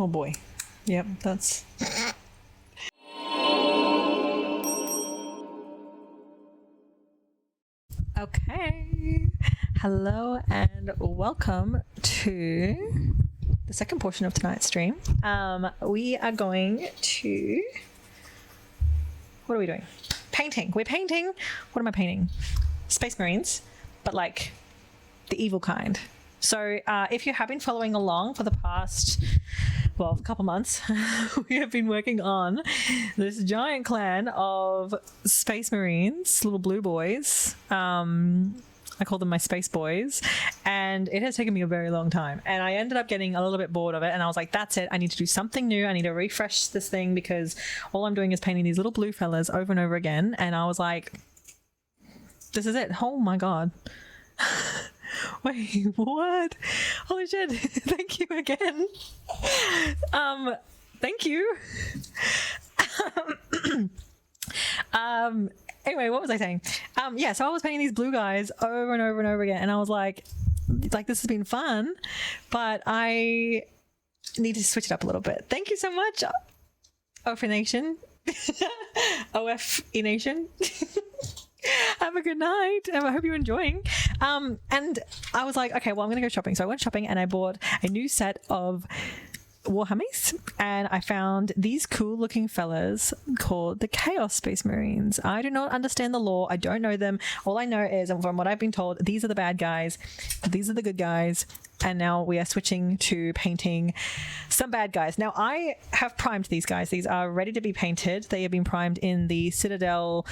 Oh boy. Yep, that's... Okay. Hello and welcome to the second portion of tonight's stream. We are going to... What are we doing? Painting. We're painting... What am I painting? Space Marines, but like the evil kind. So if you have been following along for the past, well, a couple months, we have been working on this giant clan of Space Marines, little blue boys. I call them my space boys, and it has taken me a very long time, and I ended up getting a little bit bored of it, and I was like, that's it, I need to do something new. I need to refresh this thing because all I'm doing is painting these little blue fellas over and over again. And I was like, this is it. Oh my god. Wait, what? Holy shit. Thank you again. Thank you. Anyway, what was I saying? Yeah, so I was painting these blue guys over and over and over again, and I was like this has been fun, but I need to switch it up a little bit. Thank you so much, OF Nation. OF Nation. Have a good night, and I hope you're enjoying. And I was like, okay, well, I'm gonna go shopping. So I went shopping and I bought a new set of Warhammers, and I found these cool looking fellas called the Chaos Space Marines. I do not understand the lore. I don't know them. All I know is, and from what I've been told, these are the bad guys, these are the good guys, and now we are switching to painting some bad guys. Now I have primed these guys. These are ready to be painted. They have been primed in the Citadel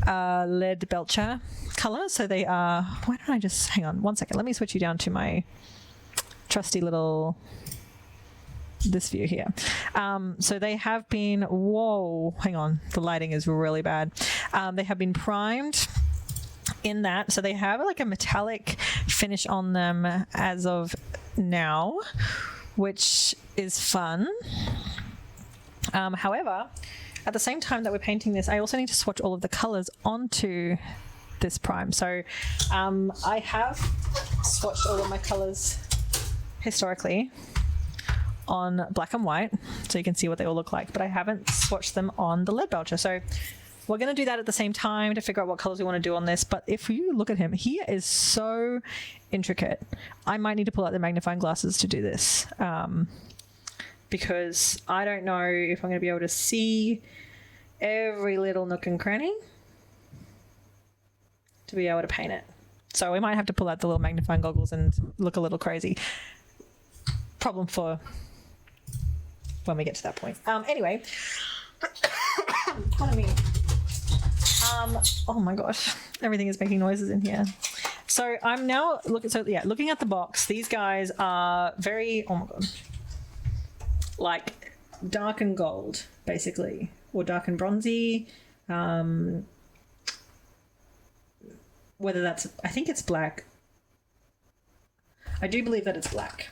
lead belcher color. So they are, why don't I just, hang on one second. Let me switch you down to my trusty little, this view here. So they have been, whoa, hang on. The lighting is really bad. They have been primed in that, so they have like a metallic finish on them as of now, which is fun. However, at the same time that we're painting this, I also need to swatch all of the colors onto this prime. So I have swatched all of my colors historically on black and white, so you can see what they all look like, but I haven't swatched them on the lead belcher. So we're going to do that at the same time to figure out what colors we want to do on this. But if you look at him, he is so intricate. I might need to pull out the magnifying glasses to do this, because I don't know if I'm going to be able to see every little nook and cranny to be able to paint it. So we might have to pull out the little magnifying goggles and look a little crazy. Problem for when we get to that point. Anyway, pardon me. Oh my gosh, everything is making noises in here. So I'm now looking at the box. These guys are very, oh my god, like dark and gold, basically, or dark and bronzy. Whether that's, I think it's black. I do believe that it's black.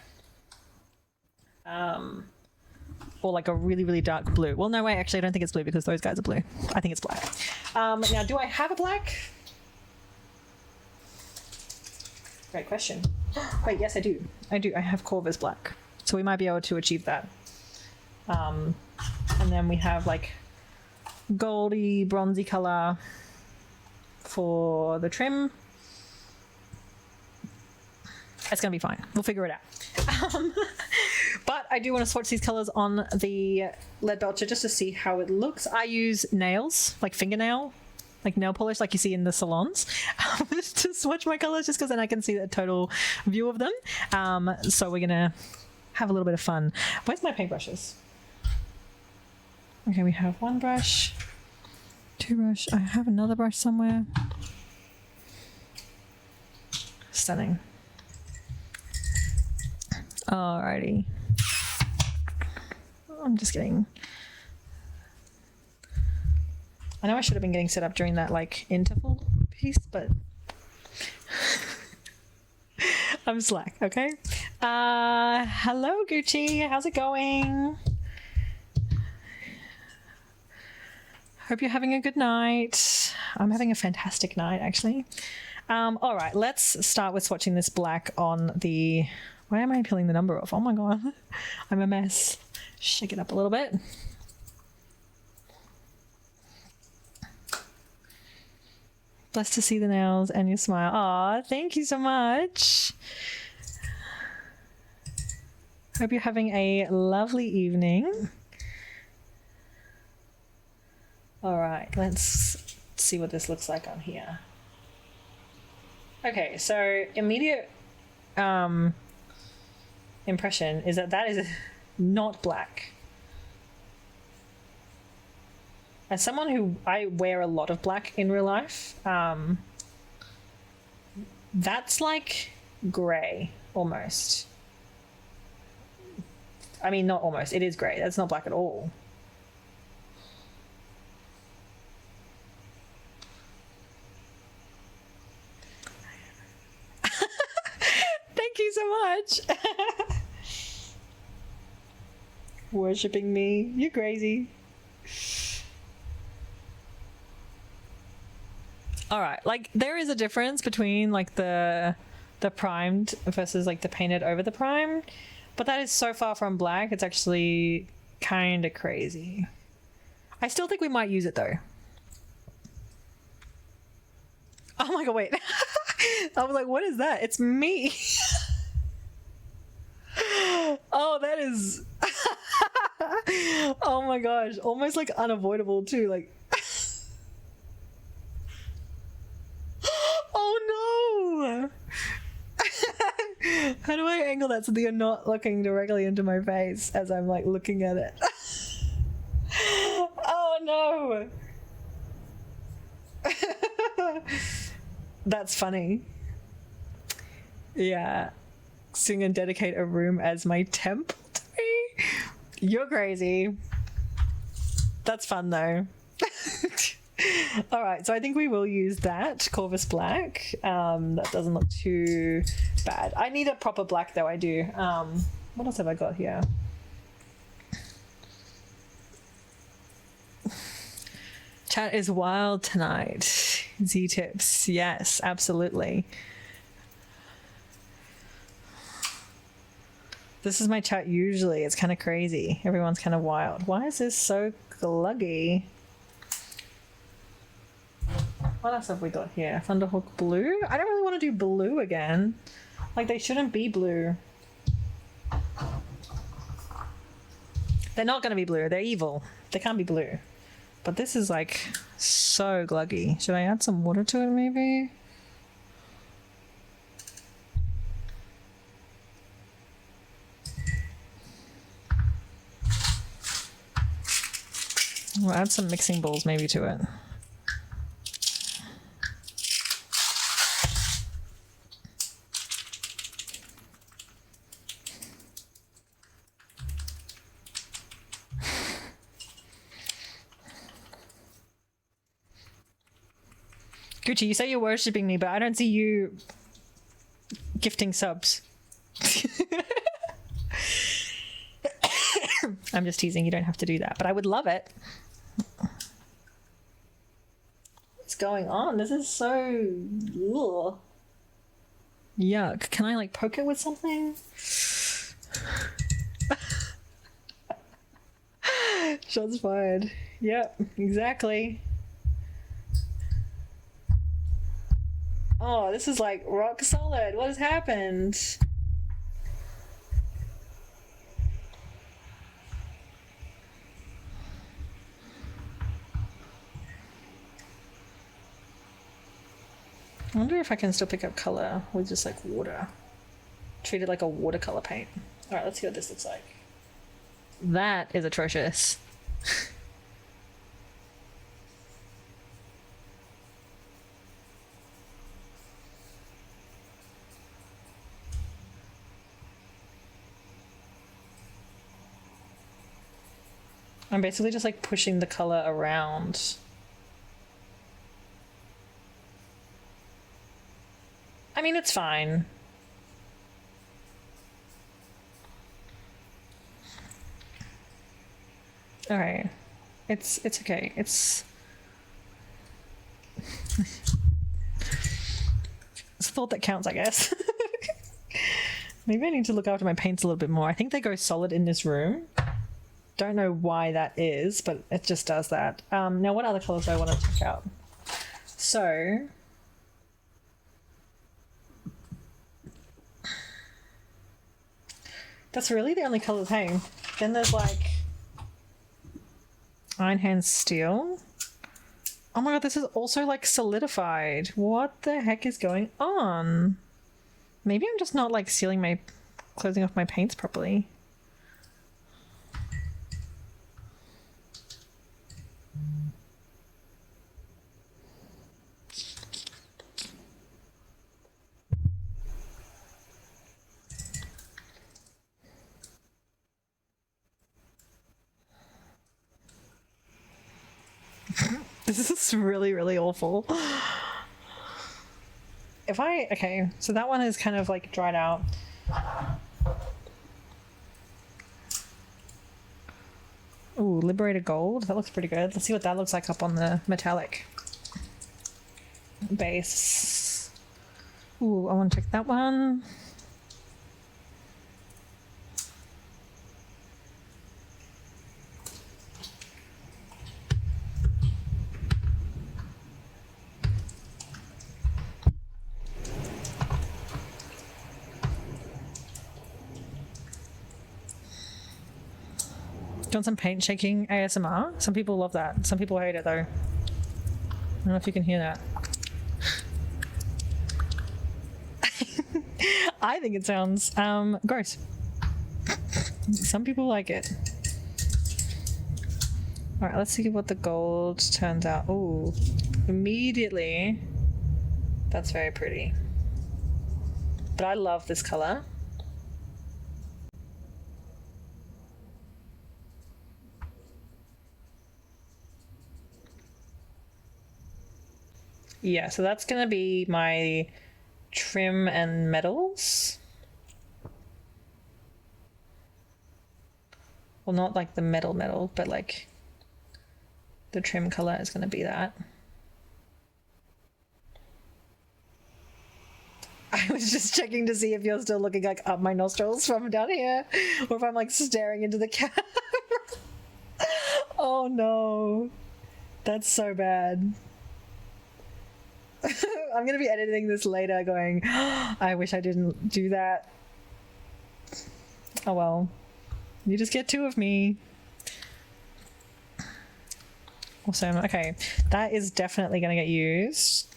Or like a really, really dark blue. Well, no, wait, actually, I don't think it's blue because those guys are blue. I think it's black. Now, do I have a black? Great question. Wait, yes, I do. I do. I have Corvus black. So we might be able to achieve that. And then we have like goldy, bronzy color for the trim. It's going to be fine. We'll figure it out. But I do want to swatch these colors on the lead belcher just to see how it looks. I use nails, like fingernail, like nail polish, like you see in the salons, to swatch my colors, just because then I can see the total view of them. So we're going to have a little bit of fun. Where's my paintbrushes? Okay, we have one brush, two brush. I have another brush somewhere. Stunning. Alrighty. I'm just getting... I know I should have been getting set up during that like interval piece, but I'm slack, okay? Hello Gucci, how's it going? Hope you're having a good night. I'm having a fantastic night, actually. All right, let's start with swatching this black on the Why am I peeling the number off? Oh my god. I'm a mess. Shake it up a little bit. Blessed to see the nails and your smile. Aw, thank you so much. Hope you're having a lovely evening. All right, let's see what this looks like on here. Okay, so immediate impression is that is not black. As someone who I wear a lot of black in real life, that's like grey almost. I mean, not almost. It is grey. That's not black at all. Thank you so much. Worshipping me. You're crazy. All right. Like, there is a difference between like the primed versus like the painted over the primed. But that is so far from black, it's actually kind of crazy. I still think we might use it though. Oh my god, wait. I was like, what is that? It's me. Oh, that is... Oh my gosh, almost like unavoidable too, like... Oh no! How do I angle that so that you're not looking directly into my face as I'm like looking at it? Oh no! That's funny. Yeah. Sing and dedicate a room as my temple to me? You're crazy. That's fun though. All right, so I think we will use that Corvus black. That doesn't look too bad. I need a proper black though, I do. What else have I got here? Chat is wild tonight. Z-tips, yes, absolutely. This is my chat usually. It's kind of crazy. Everyone's kind of wild. Why is this so gluggy? What else have we got here? Thunderhawk blue? I don't really want to do blue again. Like, they shouldn't be blue. They're not going to be blue. They're evil. They can't be blue. But this is like so gluggy. Should I add some water to it maybe? We'll add some mixing bowls maybe to it. Gucci, you say you're worshipping me, but I don't see you gifting subs. I'm just teasing. You don't have to do that, but I would love it. What's going on? This is so... Ugh. Yuck. Can I like poke it with something? Shots fired. Yep, exactly. Oh, this is like rock solid. What has happened? I wonder if I can still pick up color with just like water. Treat it like a watercolor paint. All right, let's see what this looks like. That is atrocious. I'm basically just like pushing the color around. I mean, it's fine. All right. It's okay. It's a thought that counts, I guess. Maybe I need to look after my paints a little bit more. I think they go solid in this room. Don't know why that is, but it just does that. Now, what other colors do I want to check out? So, that's really the only colors. Hey, then there's like Iron Hand Steel. Oh my god, this is also like solidified. What the heck is going on? Maybe I'm just not like sealing my, closing off my paints properly. This is really, really awful. Okay, so that one is kind of like dried out. Ooh, Liberated Gold. That looks pretty good. Let's see what that looks like up on the metallic base. Ooh, I want to check that one. Do you want some paint shaking ASMR? Some people love that. Some people hate it though. I don't know if you can hear that. I think it sounds gross. Some people like it. All right, let's see what the gold turns out. Oh, immediately. That's very pretty. But I love this color. Yeah, so that's going to be my trim and metals. Well, not like the metal, but like the trim color is going to be that. I was just checking to see if you're still looking like up my nostrils from down here, or if I'm like staring into the camera. Oh no, that's so bad. I'm going to be editing this later going, oh, I wish I didn't do that. Oh well, you just get two of me. Awesome. Okay, that is definitely going to get used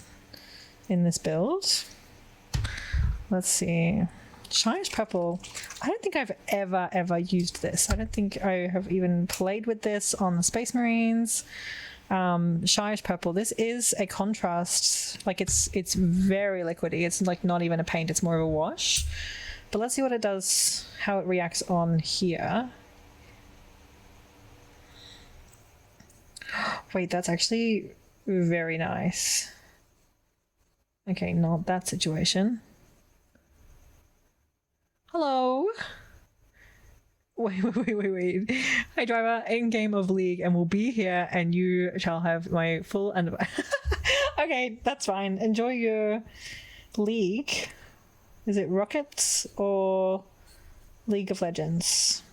in this build. Let's see. Shinish Purple. I don't think I've ever used this. I don't think I have even played with this on the Space Marines. Shinish Purple. This is a contrast. Like it's very liquidy. It's like not even a paint. It's more of a wash. But let's see what it does, how it reacts on here. Wait, that's actually very nice. Okay, not that situation. Hello. Wait. Hi, driver. In game of League, and will be here, and you shall have my full and. Okay, that's fine. Enjoy your League. Is it Rockets or League of Legends?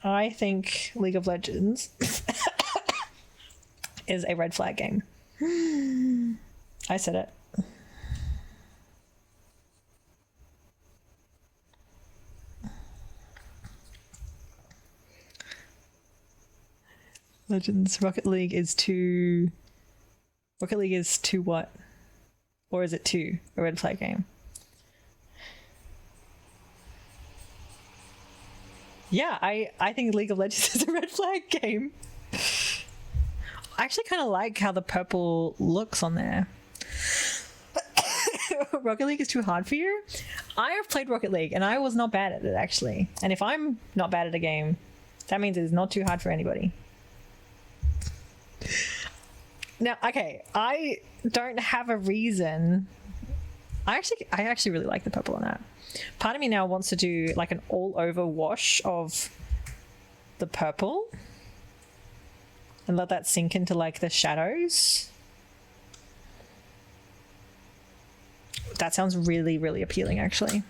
I think League of Legends is a red flag game. I said it. Legends. Rocket League is too what? Or is it too a red flag game? Yeah, I think League of Legends is a red flag game. I actually kind of like how the purple looks on there. Rocket League is too hard for you? I have played Rocket League and I was not bad at it actually. And if I'm not bad at a game, that means it's not too hard for anybody. Now, okay, I don't have a reason. I actually really like the purple on that. Part of me now wants to do like an all over wash of the purple and let that sink into like the shadows. That sounds really, really appealing, actually.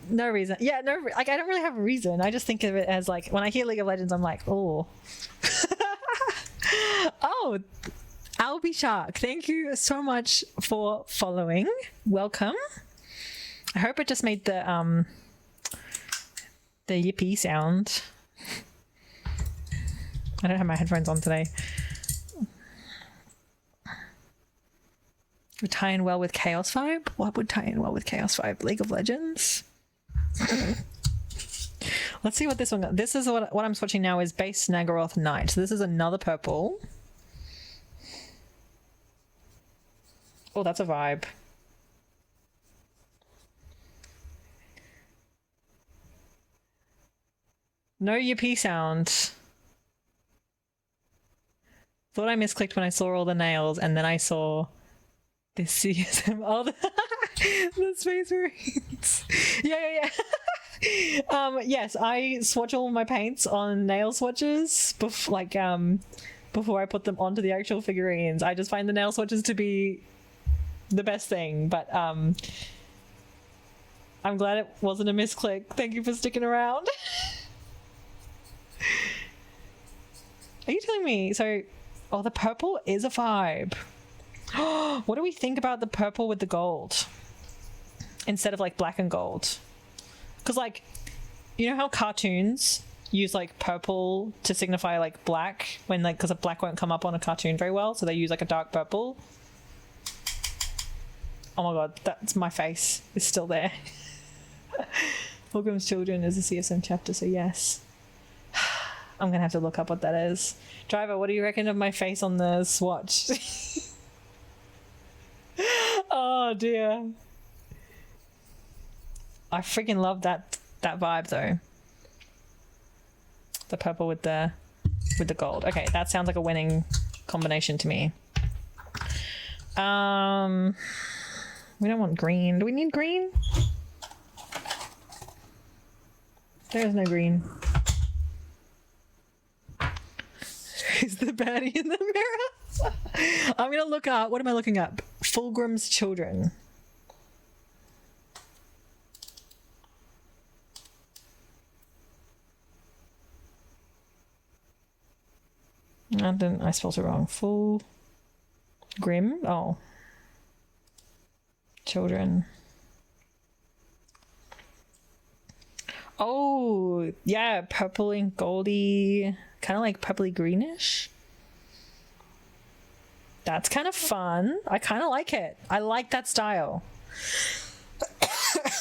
No reason. Yeah, no, like I don't really have a reason. I just think of it as like when I hear League of Legends, I'm like, oh. Oh, Albie Shark, thank you so much for following. Welcome. I hope it just made the yippee sound. I don't have my headphones on today. Would tie in well with Chaos Vibe? What would tie in well with Chaos Vibe? League of Legends? Let's see what this one got. This is what I'm swatching now is base Nagaroth Knight. So this is another purple. Oh, that's a vibe. No yippee sound. Thought I misclicked when I saw all the nails, and then I saw this CSM. Oh, the Space Marines. Yeah. Yes, I swatch all my paints on nail swatches before I put them onto the actual figurines. I just find the nail swatches to be the best thing, but I'm glad it wasn't a misclick. Thank you for sticking around. Are you telling me? So, oh, the purple is a vibe. What do we think about the purple with the gold instead of like black and gold? Because like, you know how cartoons use like purple to signify like black when like, because a black won't come up on a cartoon very well, so they use like a dark purple. Oh my god, that's my face is still there. Pilgrim's Children is a CSM chapter, so yes. I'm gonna have to look up what that is. Driver, what do you reckon of my face on the swatch? Oh dear. I freaking love that vibe though. The purple with the gold. Okay, that sounds like a winning combination to me. We don't want green. Do we need green? There's no green. Who's the baddie in the mirror? I'm gonna look up. What am I looking up? Fulgrim's Children. I spelled it wrong. Full Grim. Oh. Children. Oh, yeah, purple and goldy, kind of like purpley greenish. That's kind of fun. I kind of like it. I like that style.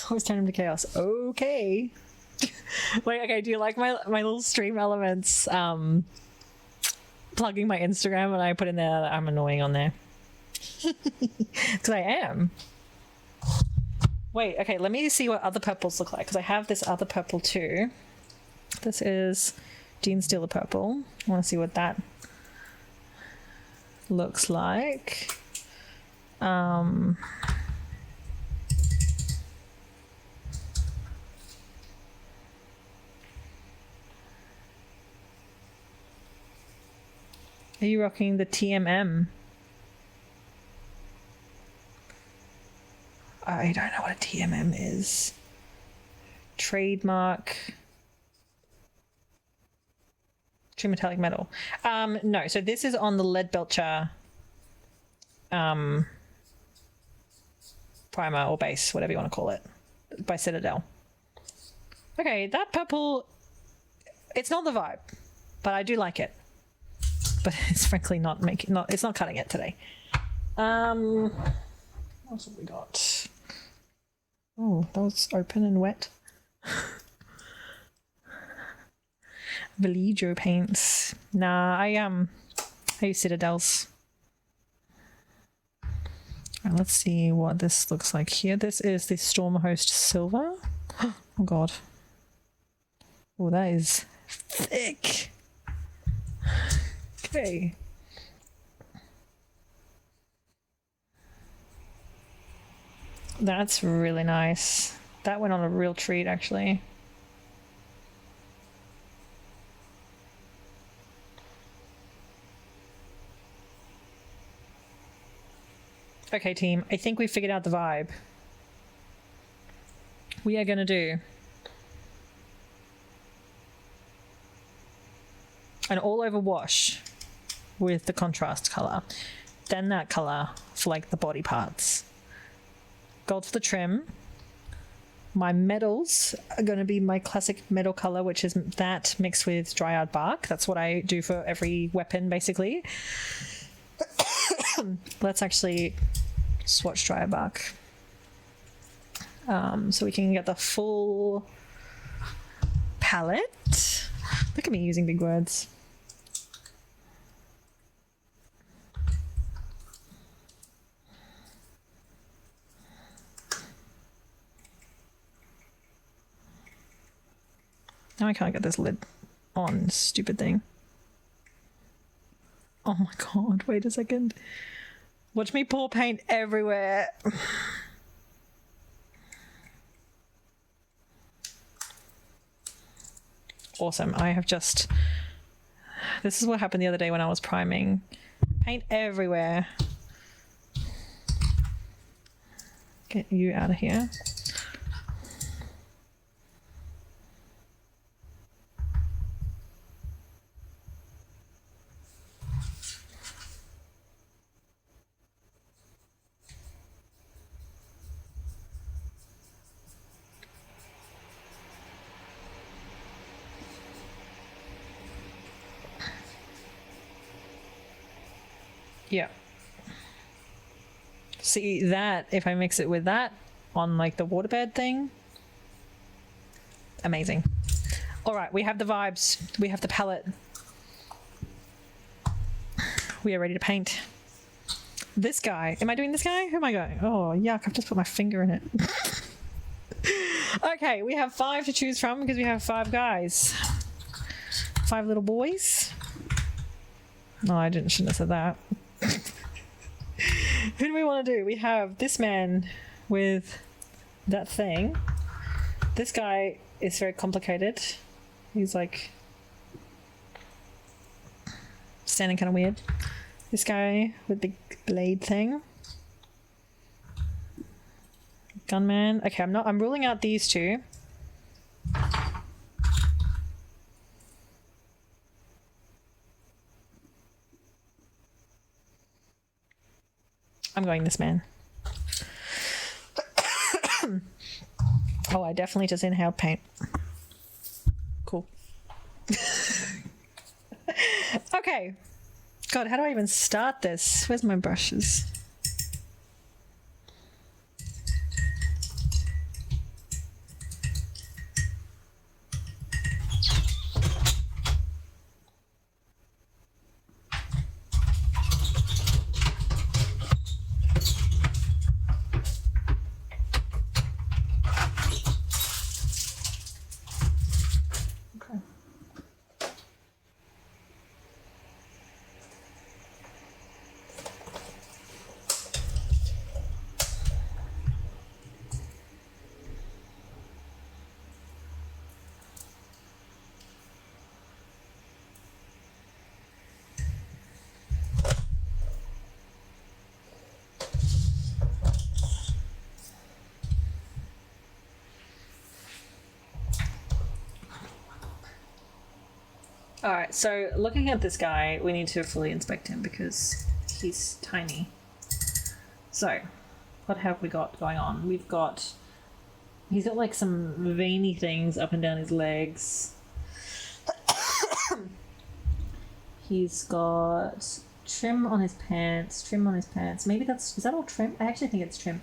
Always turn him to chaos. Okay. Wait, okay, do you like my little stream elements? Plugging my Instagram and I put in there that I'm annoying on there. Because I am. Wait, okay, let me see what other purples look like, because I have this other purple too. This is Gene Stealer purple. I want to see what that looks like. Are you rocking the TMM? I don't know what a TMM is. Trademark. True metallic metal. No, so this is on the Lead Belcher primer or base, whatever you want to call it, by Citadel. Okay, that purple, it's not the vibe, but I do like it. But it's frankly it's not cutting it today. What else have we got? Oh, that was open and wet. Vallejo paints. Nah, I use Citadels. Right, let's see what this looks like here. This is the Stormhost Silver. Oh god. Oh, that is thick. Okay. That's really nice. That went on a real treat, actually. Okay, team, I think we figured out the vibe. We are going to do an all over wash with the contrast color, then that color for like the body parts, gold for the trim. My metals are going to be my classic metal color, which is that mixed with dryad bark. That's what I do for every weapon basically. Let's actually swatch dryad bark so we can get the full palette. Look at me using big words. Now I can't get this lid on, stupid thing. Oh my god, wait a second. Watch me pour paint everywhere. Awesome, I have just... This is what happened the other day when I was priming. Paint everywhere. Get you out of here. Yeah. See that, if I mix it with that on like the waterbed thing, amazing. All right, we have the vibes, we have the palette. We are ready to paint. This guy, am I doing this guy? Who am I going? Oh, yuck, I've just put my finger in it. Okay, we have 5 to choose from because we have 5 guys. 5 little boys. No, I shouldn't have said that. Who do we want to do? We have this man with that thing. This guy is very complicated. He's like standing kind of weird. This guy with the blade thing. Gunman. Okay, I'm ruling out these 2. I'm going this man. Oh, I definitely just inhaled paint. Cool. Okay. God, how do I even start this? Where's my brushes? Alright, so looking at this guy, we need to fully inspect him because he's tiny. So, what have we got going on? He's got like some veiny things up and down his legs. He's got trim on his pants. Maybe is that all trim? I actually think it's trim.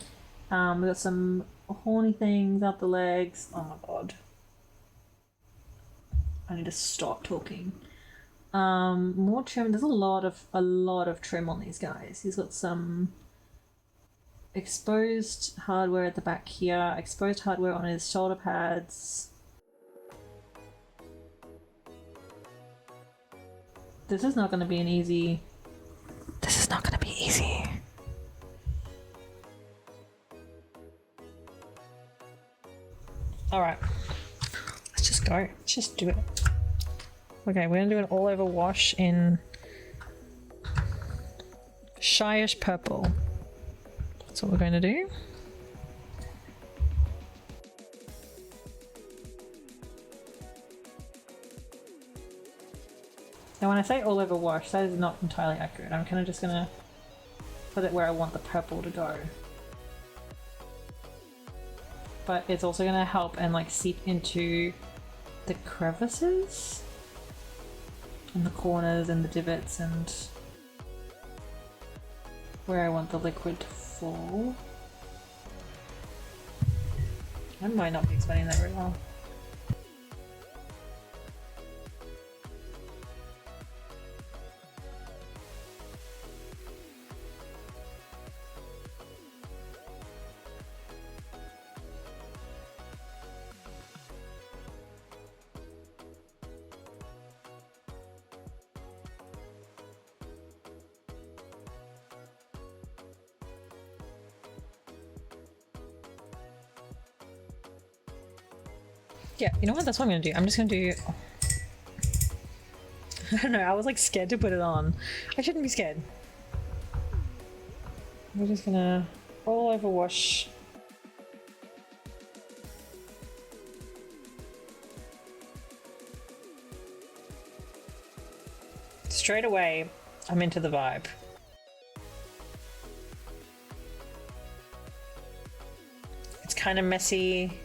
We've got some horny things up the legs. Oh my god. I need to stop talking. More trim. There's a lot of trim on these guys. He's got some exposed hardware at the back here, exposed hardware on his shoulder pads. This is not going to be easy. Alright. Let's just go. Let's just do it. Okay, we're going to do an all-over wash in Shyish Purple. what we're going to do. Now when I say all over wash, that is not entirely accurate. I'm kind of just gonna put it where I want the purple to go. But it's also gonna help and like seep into the crevices and the corners and the divots and where I want the liquid to fall. I might not be explaining that very well. Yeah, you know what? That's what I'm gonna do. I'm just gonna do... I don't know, I was like scared to put it on. I shouldn't be scared. We're just gonna all over wash. Straight away, I'm into the vibe. It's kind of messy.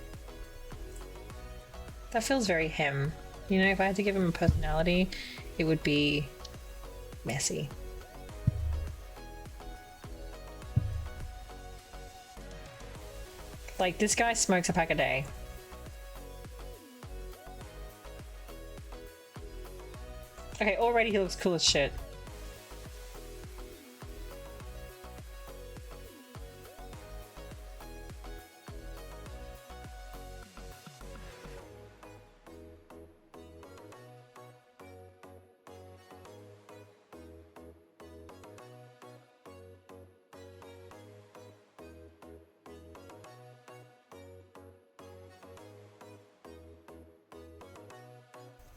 That feels very him. You know, if I had to give him a personality, it would be messy. Like, this guy smokes a pack a day. Okay, already he looks cool as shit.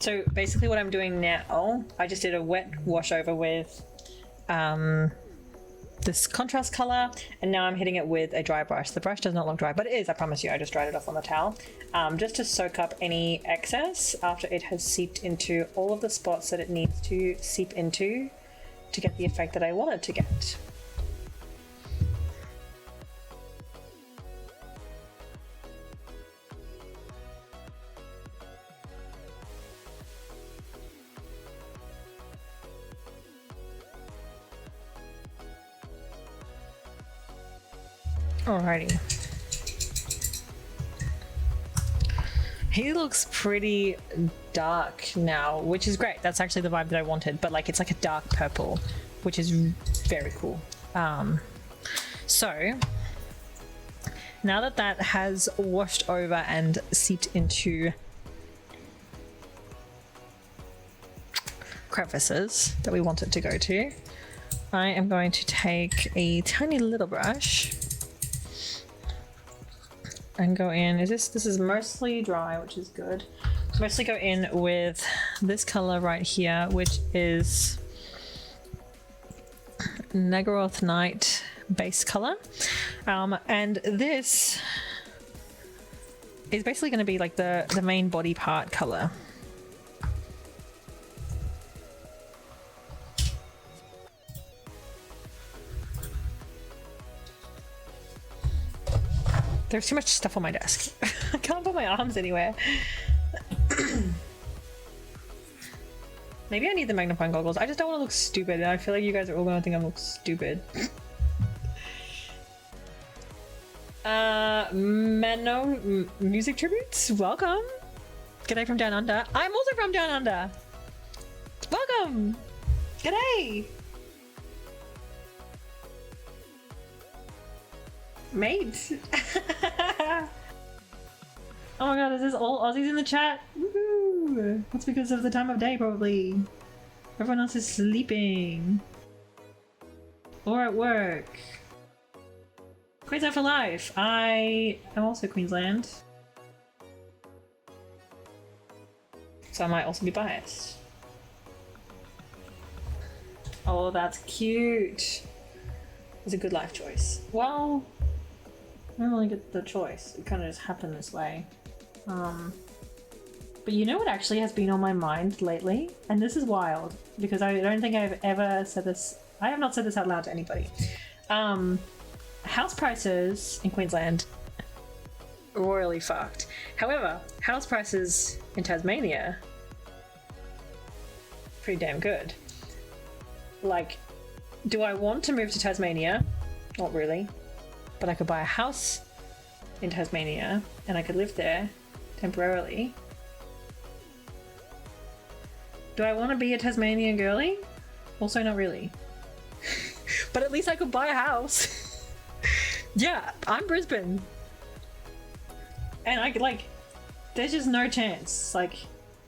So basically what I'm doing now, I just did a wet wash over with this contrast color, and now I'm hitting it with a dry brush. The brush does not look dry, but it is, I promise you. I just dried it off on the towel, just to soak up any excess after it has seeped into all of the spots that it needs to seep into to get the effect that I want it to get. Alrighty. He looks pretty dark now, which is great. That's actually the vibe that I wanted, but like it's like a dark purple, which is very cool. So now that that has washed over and seeped into crevices that we want it to go to, I am going to take a tiny little brush and go in. This is mostly dry, which is good. Mostly go in with this color right here, which is Nagaroth Night base color, and this is basically going to be like the main body part color. There's too much stuff on my desk. I can't put my arms anywhere. Maybe I need the magnifying goggles. I just don't want to look stupid, and I feel like you guys are all going to think I look stupid. Mano music tributes, welcome. G'day from down under. I'm also from down under. Welcome. G'day. Mate. Oh my god, is this all Aussies in the chat? Woohoo! That's because of the time of day, probably. Everyone else is sleeping. Or at work. Queensland for life. I am also Queensland. So I might also be biased. Oh, that's cute. is a good life choice. Well, I don't really get the choice. It kind of just happened this way. But you know what actually has been on my mind lately? And this is wild, because I don't think I've ever said this. I have not said this out loud to anybody. House prices in Queensland royally fucked. However, house prices in Tasmania pretty damn good. Like, do I want to move to Tasmania? Not really. But I could buy a house in Tasmania and I could live there temporarily. Do I want to be a Tasmanian girly? Also not really. But at least I could buy a house. Yeah, I'm Brisbane. And I could, like, there's just no chance. Like,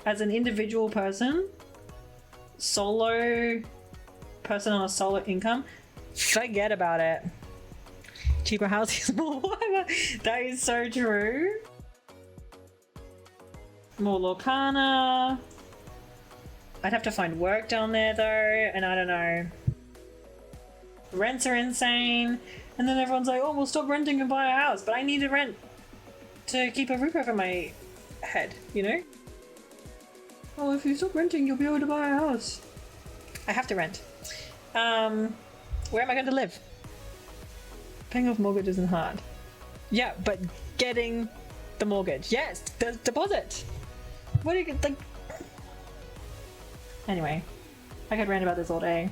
as an individual person, solo person on a solo income, forget about it. Cheaper houses, more whatever. That is so true. More Lorcana. I'd have to find work down there though, and I don't know. Rents are insane, and then everyone's like, oh, we'll stop renting and buy a house, but I need to rent to keep a roof over my head, you know? Oh, if you stop renting, you'll be able to buy a house. I have to rent. Where am I going to live? Paying off mortgage isn't hard. Yeah, but getting the mortgage. Yes, the deposit. What do you like? Anyway, I could rant about this all day.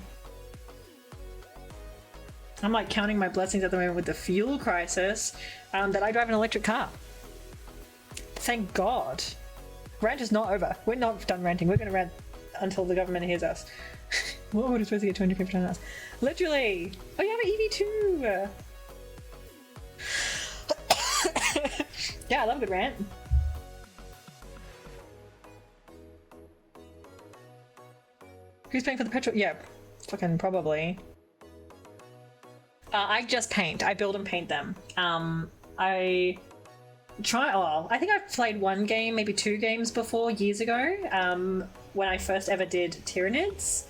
I'm like counting my blessings at the moment with the fuel crisis, that I drive an electric car. Thank God. Rant is not over. We're not done ranting. We're going to rant until the government hears us. What would we supposed to get 250 on us? Literally. Oh, you have an EV too. Yeah, I love a good rant. Who's paying for the petrol? Yeah, fucking probably. I just paint. I build and paint them. I think I've played one game, maybe 2 games before, years ago, when I first ever did Tyranids.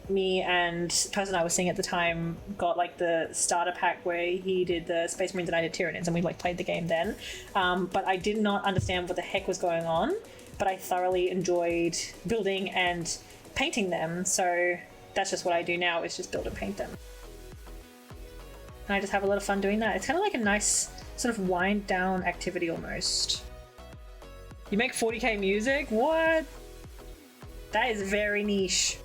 Me and the person I was seeing at the time got like the starter pack where he did the Space Marines and I did Tyranids, and we like played the game then. But I did not understand what the heck was going on, but I thoroughly enjoyed building and painting them, so that's just what I do now, is just build and paint them. And I just have a lot of fun doing that. It's kind of like a nice sort of wind down activity almost. You make 40k music? What? That is very niche.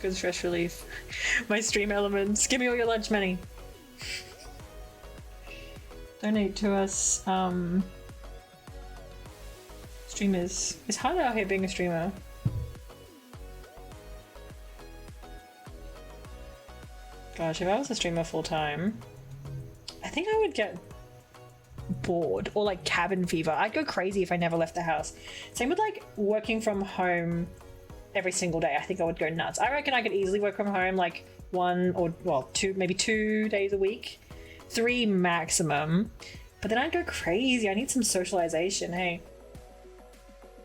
Good stress relief. My stream elements. Give me all your lunch money. Donate to us. Streamers. It's hard out here being a streamer. Gosh, if I was a streamer full time, I think I would get bored, or like cabin fever. I'd go crazy if I never left the house. Same with like working from home every single day. I think I would go nuts. I reckon I could easily work from home like 1 or, well, 2, maybe 2 days a week. 3 maximum. But then I'd go crazy. I need some socialization, hey.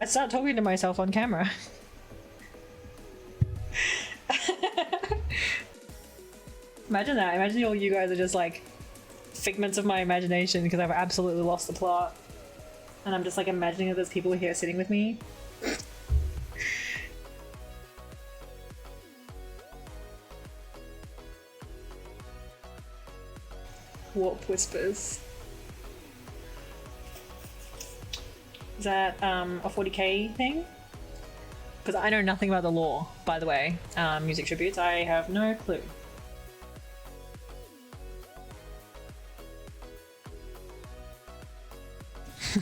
I'd start talking to myself on camera. Imagine that. Imagine all you guys are just like figments of my imagination because I've absolutely lost the plot. And I'm just like imagining that there's people here sitting with me. Warp whispers. Is that a 40k thing? Because I know nothing about the lore, by the way. Music tributes, I have no clue.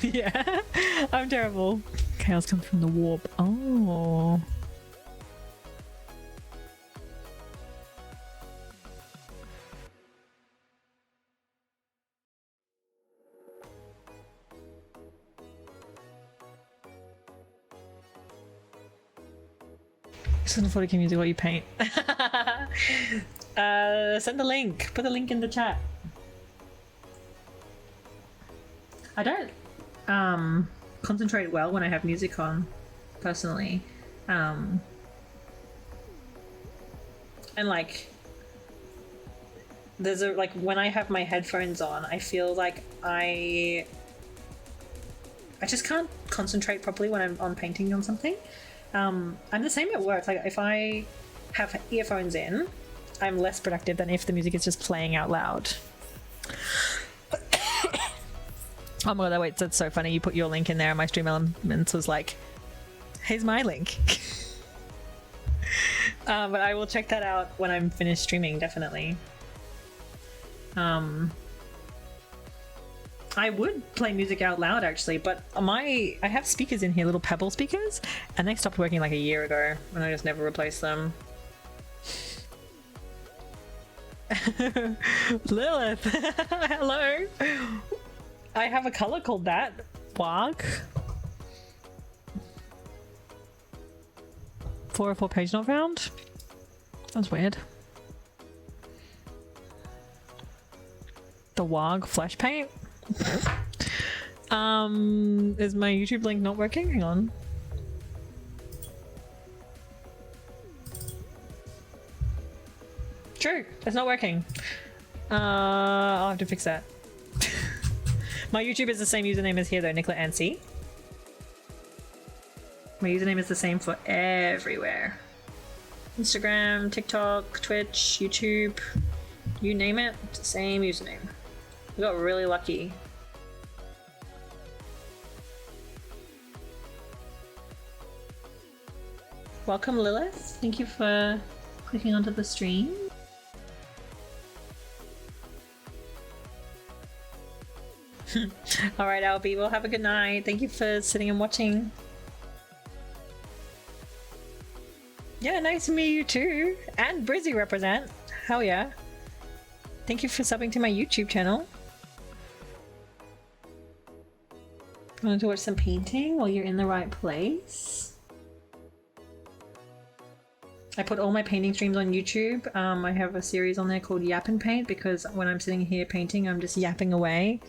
Yeah, I'm terrible. Chaos comes from the warp. Oh. Listen to 40k music while you paint. Send the link. Put the link in the chat. I don't concentrate well when I have music on. personally. And like there's a like when I have my headphones on, I feel like I just can't concentrate properly when I'm on painting on something. I'm the same at work. Like if I have earphones in, I'm less productive than if the music is just playing out loud. Oh my god, wait, that's so funny. You put your link in there and my Stream Elements was like, here's my link. But I will check that out when I'm finished streaming, definitely. I would play music out loud actually, but I have speakers in here, little Pebble speakers, and they stopped working like a year ago and I just never replaced them. Lilith, hello. I have a color called that. Warg. 404 page not found. That's weird. The Warg flash paint. Is my YouTube link not working? Hang on. True, it's not working. I'll have to fix that. My YouTube is the same username as here though, Nicola Ansi. My username is the same for everywhere. Instagram, TikTok, Twitch, YouTube, you name it, it's the same username. We got really lucky. Welcome Lilith, thank you for clicking onto the stream. Alright Albie, well have a good night. Thank you for sitting and watching. Yeah, nice to meet you too. And Brizzy represent. Hell yeah. Thank you for subbing to my YouTube channel. Want to watch some painting while you're in the right place? I put all my painting streams on YouTube. I have a series on there called Yap and Paint because when I'm sitting here painting, I'm just yapping away.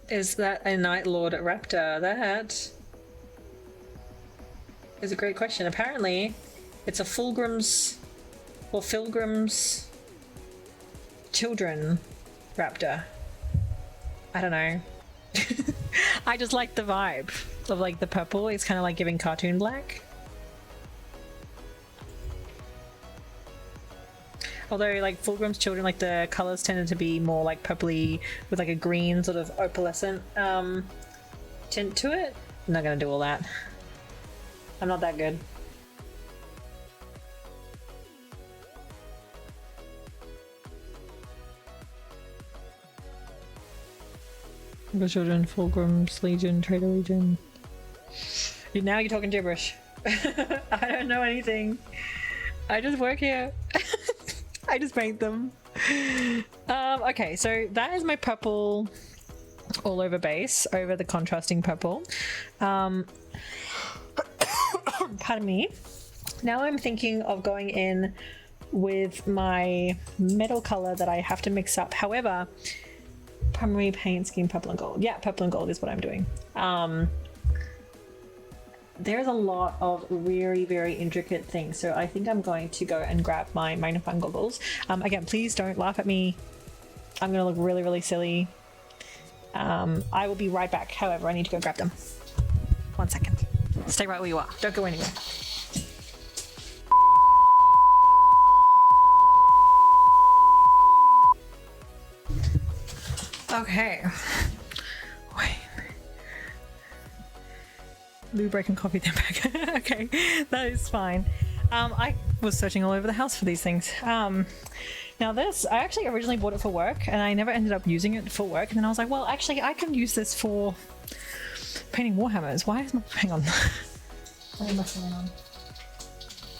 Is that a Night Lord Raptor? That is a great question. Apparently, it's a Fulgrim's children raptor. I don't know. I just like the vibe of like the purple. It's kind of like giving cartoon black. Although like Fulgrim's children, like the colors tended to be more like purpley with like a green sort of opalescent tint to it. I'm not gonna do all that. I'm not that good. The children, Fulgrim's Legion, Trader Legion. Now you're talking gibberish. I don't know anything. I just work here. I just paint them. Okay, so that is my purple all over base, over the contrasting purple. Pardon me. Now I'm thinking of going in with my metal color that I have to mix up. However, primary paint scheme purple and gold. Yeah, purple and gold is what I'm doing. There's a lot of very, very intricate things, so I think I'm going to go and grab my magnifying goggles. Again, please don't laugh at me. I'm gonna look really, really silly. I will be right back. However, I need to go grab them. 1 second. Stay right where you are. Don't go anywhere. Okay. Wait. Lou breaking coffee then back. Okay, that is fine. I was searching all over the house for these things. Now this, I actually originally bought it for work and I never ended up using it for work. And then I was like, well, actually I can use this for painting Warhammers. Why is my, hang on. What am I going on?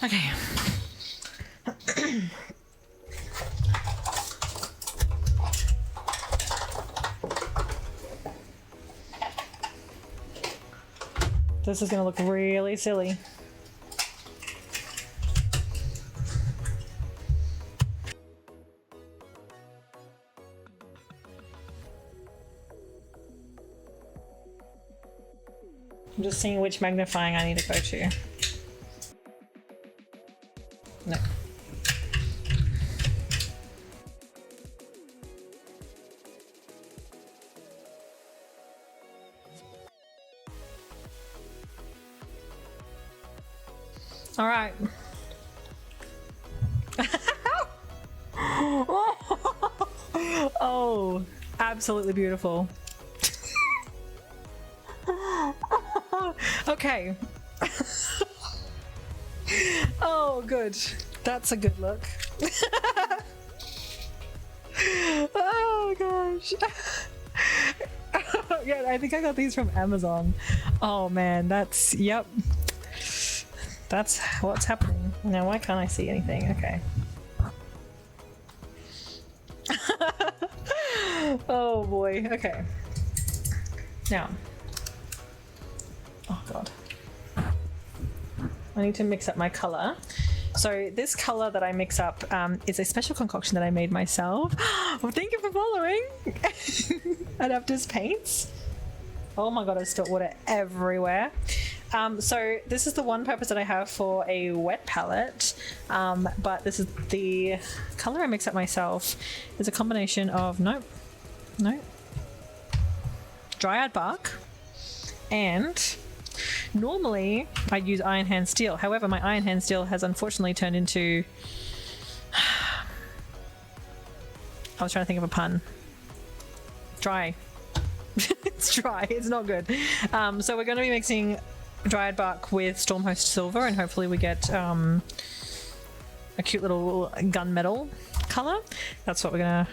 Okay. This is gonna look really silly. I'm just seeing which magnifying I need to go to. No. All right. Oh, absolutely beautiful. Okay. Oh, good. That's a good look. Oh gosh. Yeah, I think I got these from Amazon. Oh man, that's, yep. That's what's happening. Now, why can't I see anything? Okay. Oh boy, okay. Now. Oh god. I need to mix up my color. So this color that I mix up is a special concoction that I made myself. Well, thank you for following. Adapters Paints. Oh my god, I spilled water everywhere. So this is the one purpose that I have for a wet palette, but this is the color I mix up myself. It's a combination of, nope, Dryad Bark, and normally I'd use Iron Hand Steel. However, my Iron Hand Steel has unfortunately turned into, I was trying to think of a pun. Dry. It's dry, it's not good. So we're going to be mixing Dryad Bark with Stormhost Silver, and hopefully we get a cute little gunmetal color. That's what we're going to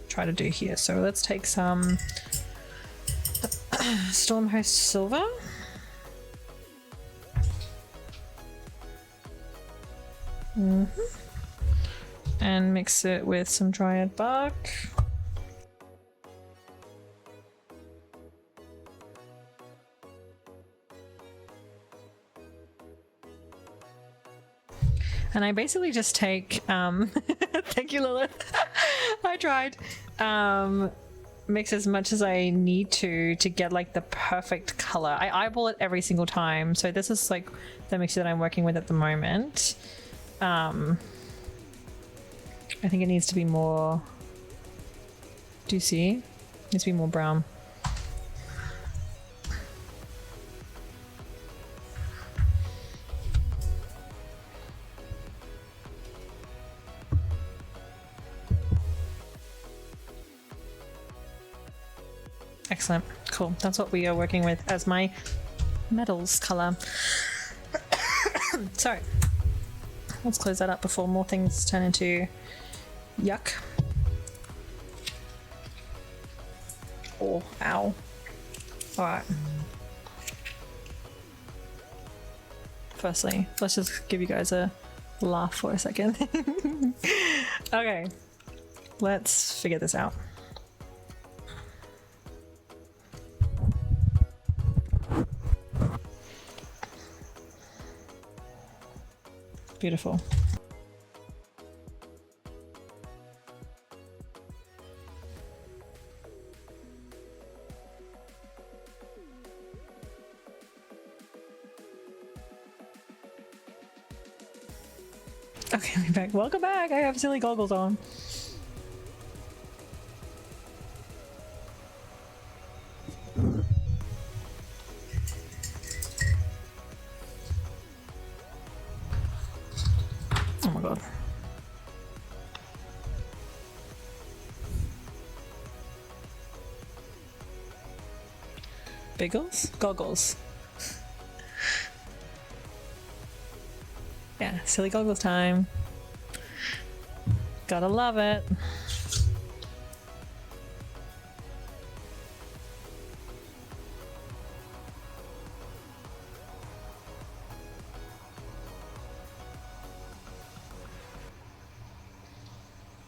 try to do here. So let's take some Stormhost Silver. And mix it with some Dryad Bark. And I basically just take, thank you, Lilith. I tried. Mix as much as I need to get like the perfect color. I eyeball it every single time. So this is like the mixture that I'm working with at the moment. I think it needs to be more, do you see? It needs to be more brown. Excellent. Cool. That's what we are working with as my metals color. Sorry. Let's close that up before more things turn into yuck. Oh, ow. Alright. Firstly, let's just give you guys a laugh for a second. Okay. Let's figure this out. Beautiful. Okay, I'm back. Welcome back. I have silly goggles on. Oh my god. Biggles? Goggles. Yeah, silly goggles time. Gotta love it.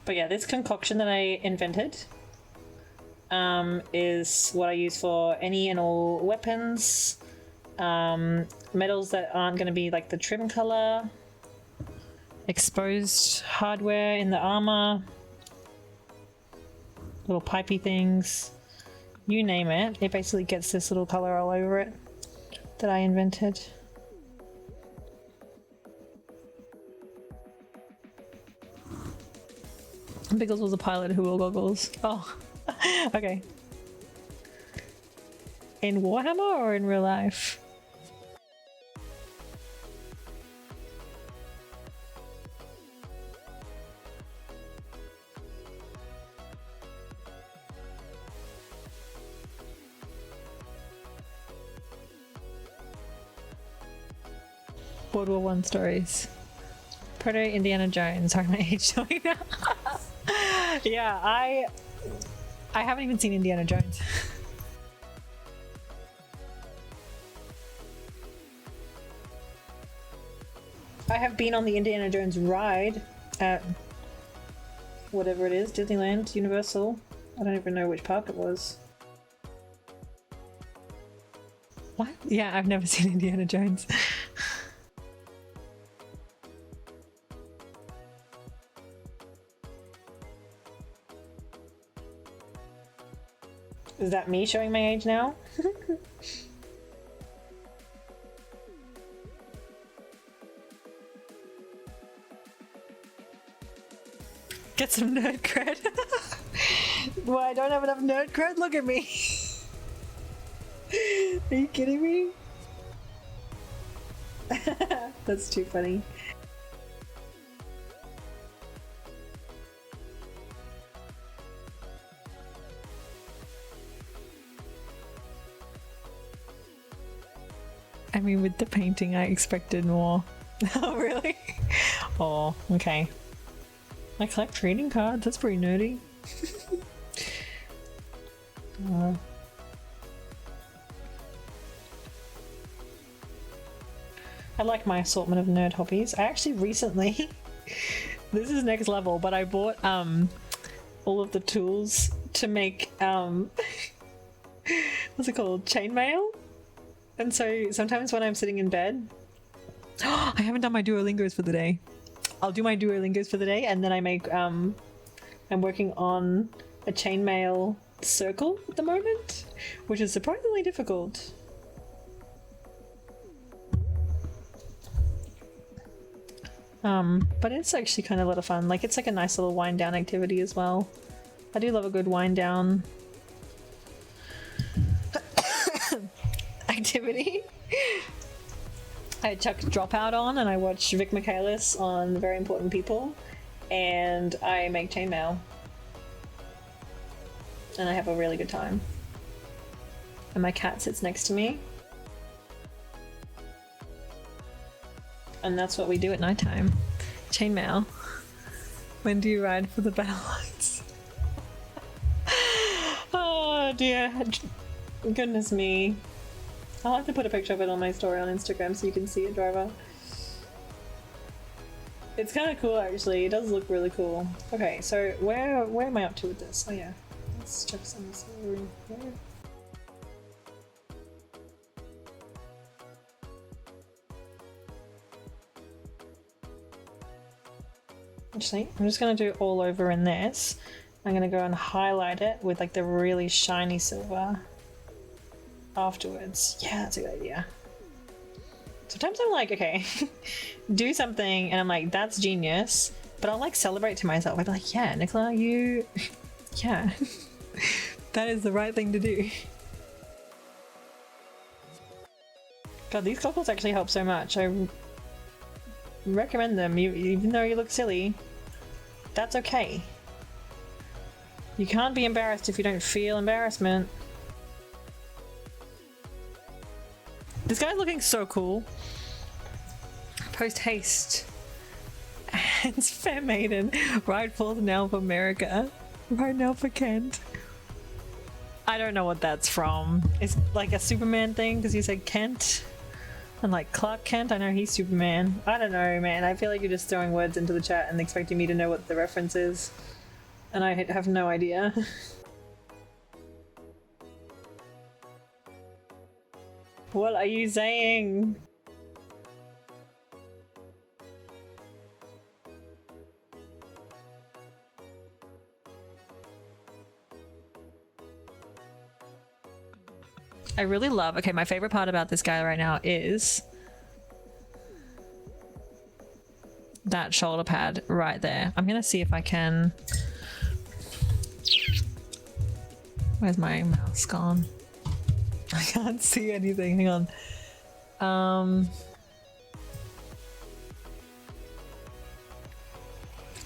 But yeah, this concoction that I invented is what I use for any and all weapons, metals that aren't going to be like the trim color, exposed hardware in the armor, little pipey things, you name it. It basically gets this little color all over it. that I invented. Biggles was a pilot who wore goggles. Oh, okay. In Warhammer or in real life? World War One stories. Proto Indiana Jones. Sorry, my age showing now. Yeah, I haven't even seen Indiana Jones. I have been on the Indiana Jones ride at whatever it is, Disneyland, Universal. I don't even know which park it was. What? Yeah, I've never seen Indiana Jones. Is that me showing my age now? Get some nerd cred. Well, I don't have enough nerd cred? Look at me. Are you kidding me? That's too funny. I mean, with the painting, I expected more. Oh, really? Oh, okay. I collect trading cards. That's pretty nerdy. I like my assortment of nerd hobbies. I actually recently, this is next level, but I bought all of the tools to make what's it called? Chainmail. And so sometimes when I'm sitting in bed, I haven't done my Duolingos for the day. I'll do my Duolingos for the day, and then I make I'm working on a chainmail circle at the moment, which is surprisingly difficult. But it's actually kind of a lot of fun. Like, it's like a nice little wind down activity as well. I do love a good wind down activity. I chuck Dropout on and I watch Vic Michaelis on Very Important People, and I make chainmail. And I have a really good time. And my cat sits next to me. And that's what we do at nighttime. Chainmail. When do you ride for the battle lines? Oh dear. Goodness me. I'll have to put a picture of it on my story on Instagram so you can see it, Driver. It's kind of cool, actually. It does look really cool. Okay, so where am I up to with this? Oh yeah, let's check some room here. Actually, I'm just going to do all over in this. I'm going to go and highlight it with like the really shiny silver afterwards. Yeah, that's a good idea. Sometimes I'm like, okay, do something and I'm like, that's genius, but I'll like celebrate to myself. I'll be like, yeah, Nicola, you, yeah, that is the right thing to do. God, these goggles actually help so much. I recommend them, even though you look silly. That's okay. You can't be embarrassed if you don't feel embarrassment. This guy's looking so cool. Post haste. It's Fair Maiden. Ride forth now for America. Ride now for Kent. I don't know what that's from. It's like a Superman thing because you said Kent. And like Clark Kent, I know he's Superman. I don't know, man. I feel like you're just throwing words into the chat and expecting me to know what the reference is. And I have no idea. What are you saying? I really love, okay, my favorite part about this guy right now is that shoulder pad right there. I'm gonna see if I can, where's my mouse gone? I can't see anything, hang on.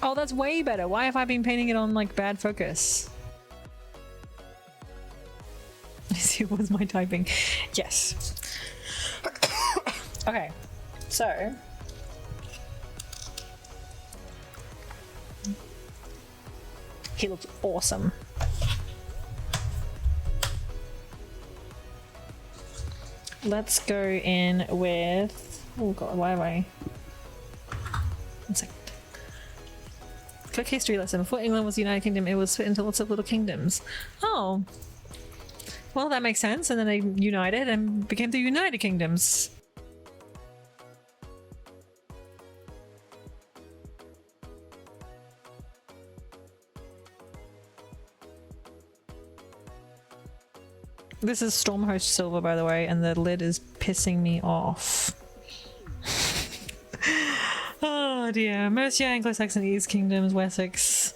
Oh, that's way better. Why have I been painting it on like bad focus? See, what was my typing? Yes. Okay, so he looks awesome. Let's go in with, oh god, why am I? 1 second. Quick history lesson. Before England was the United Kingdom, it was split into lots of little kingdoms. Oh. Well, that makes sense. And then they united and became the United Kingdoms. This is Stormhost Silver, by the way, and the lid is pissing me off. Oh dear. Mercia, Anglo-Saxon East Kingdoms, Wessex,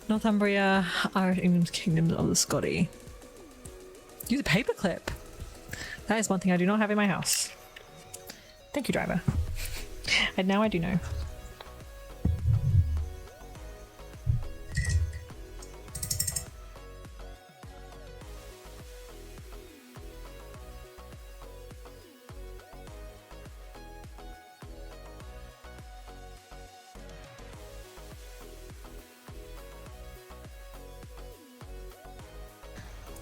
Northumbria, Irish England Kingdoms of the Scotty. Use a paperclip. That is one thing I do not have in my house. Thank you, driver. And now I do know.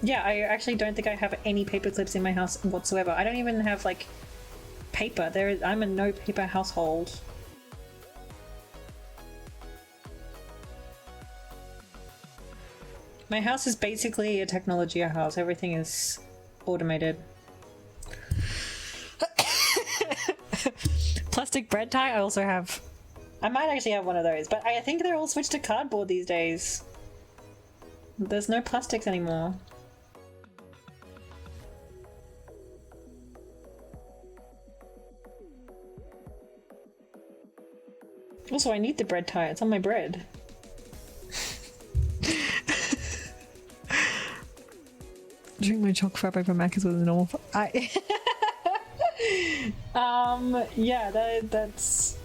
Yeah, I actually don't think I have any paper clips in my house whatsoever. I don't even have like paper. I'm a no paper household. My house is basically a technology house. Everything is automated. Plastic bread tie, I also have. I might actually have one of those, but I think they're all switched to cardboard these days. There's no plastics anymore. Also, I need the bread tie. It's on my bread. Drink my choc frappe from Macca's with a normal. Yeah, that's.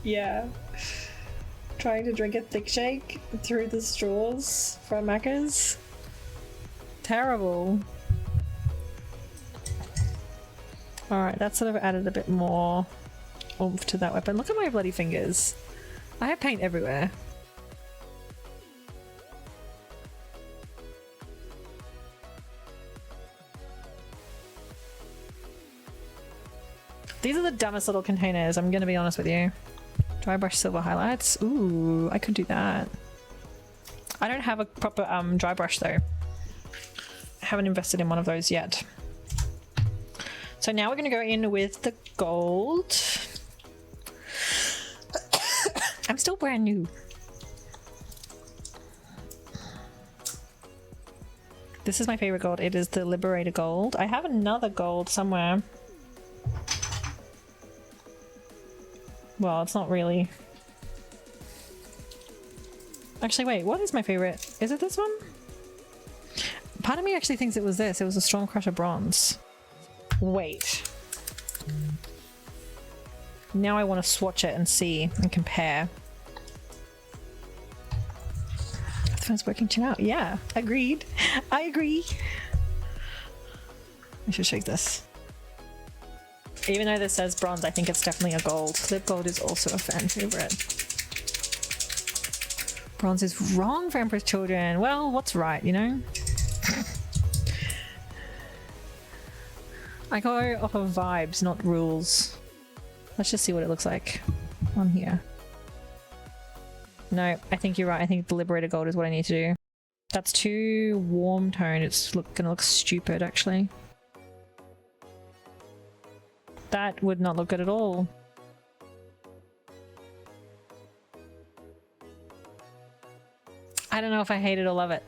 Yeah. Trying to drink a thick shake through the straws from Macca's. Terrible. Alright, that sort of added a bit more oomph to that weapon. Look at my bloody fingers. I have paint everywhere. These are the dumbest little containers, I'm gonna be honest with you. Dry brush silver highlights. Ooh, I could do that. I don't have a proper dry brush though. I haven't invested in one of those yet. So now we're gonna go in with the gold. I'm still brand new. This is my favorite gold. It is the Liberator gold. I have another gold somewhere. Well, it's not really. Actually, wait, what is my favorite? Is it this one? Part of me actually thinks it was this. It was a Stormcrusher bronze. Wait. Now I want to swatch it and see and compare. This one's working too out. Yeah, agreed. I agree. I should shake this. Even though this says bronze, I think it's definitely a gold. Clip gold is also a fan favorite. Bronze is wrong for Emperor's Children. Well, what's right, you know? I go off of vibes, not rules. Let's just see what it looks like on here. No, I think you're right. I think the Liberator Gold is what I need to do. That's too warm tone. It's gonna look stupid, actually. That would not look good at all. I don't know if I hate it or love it.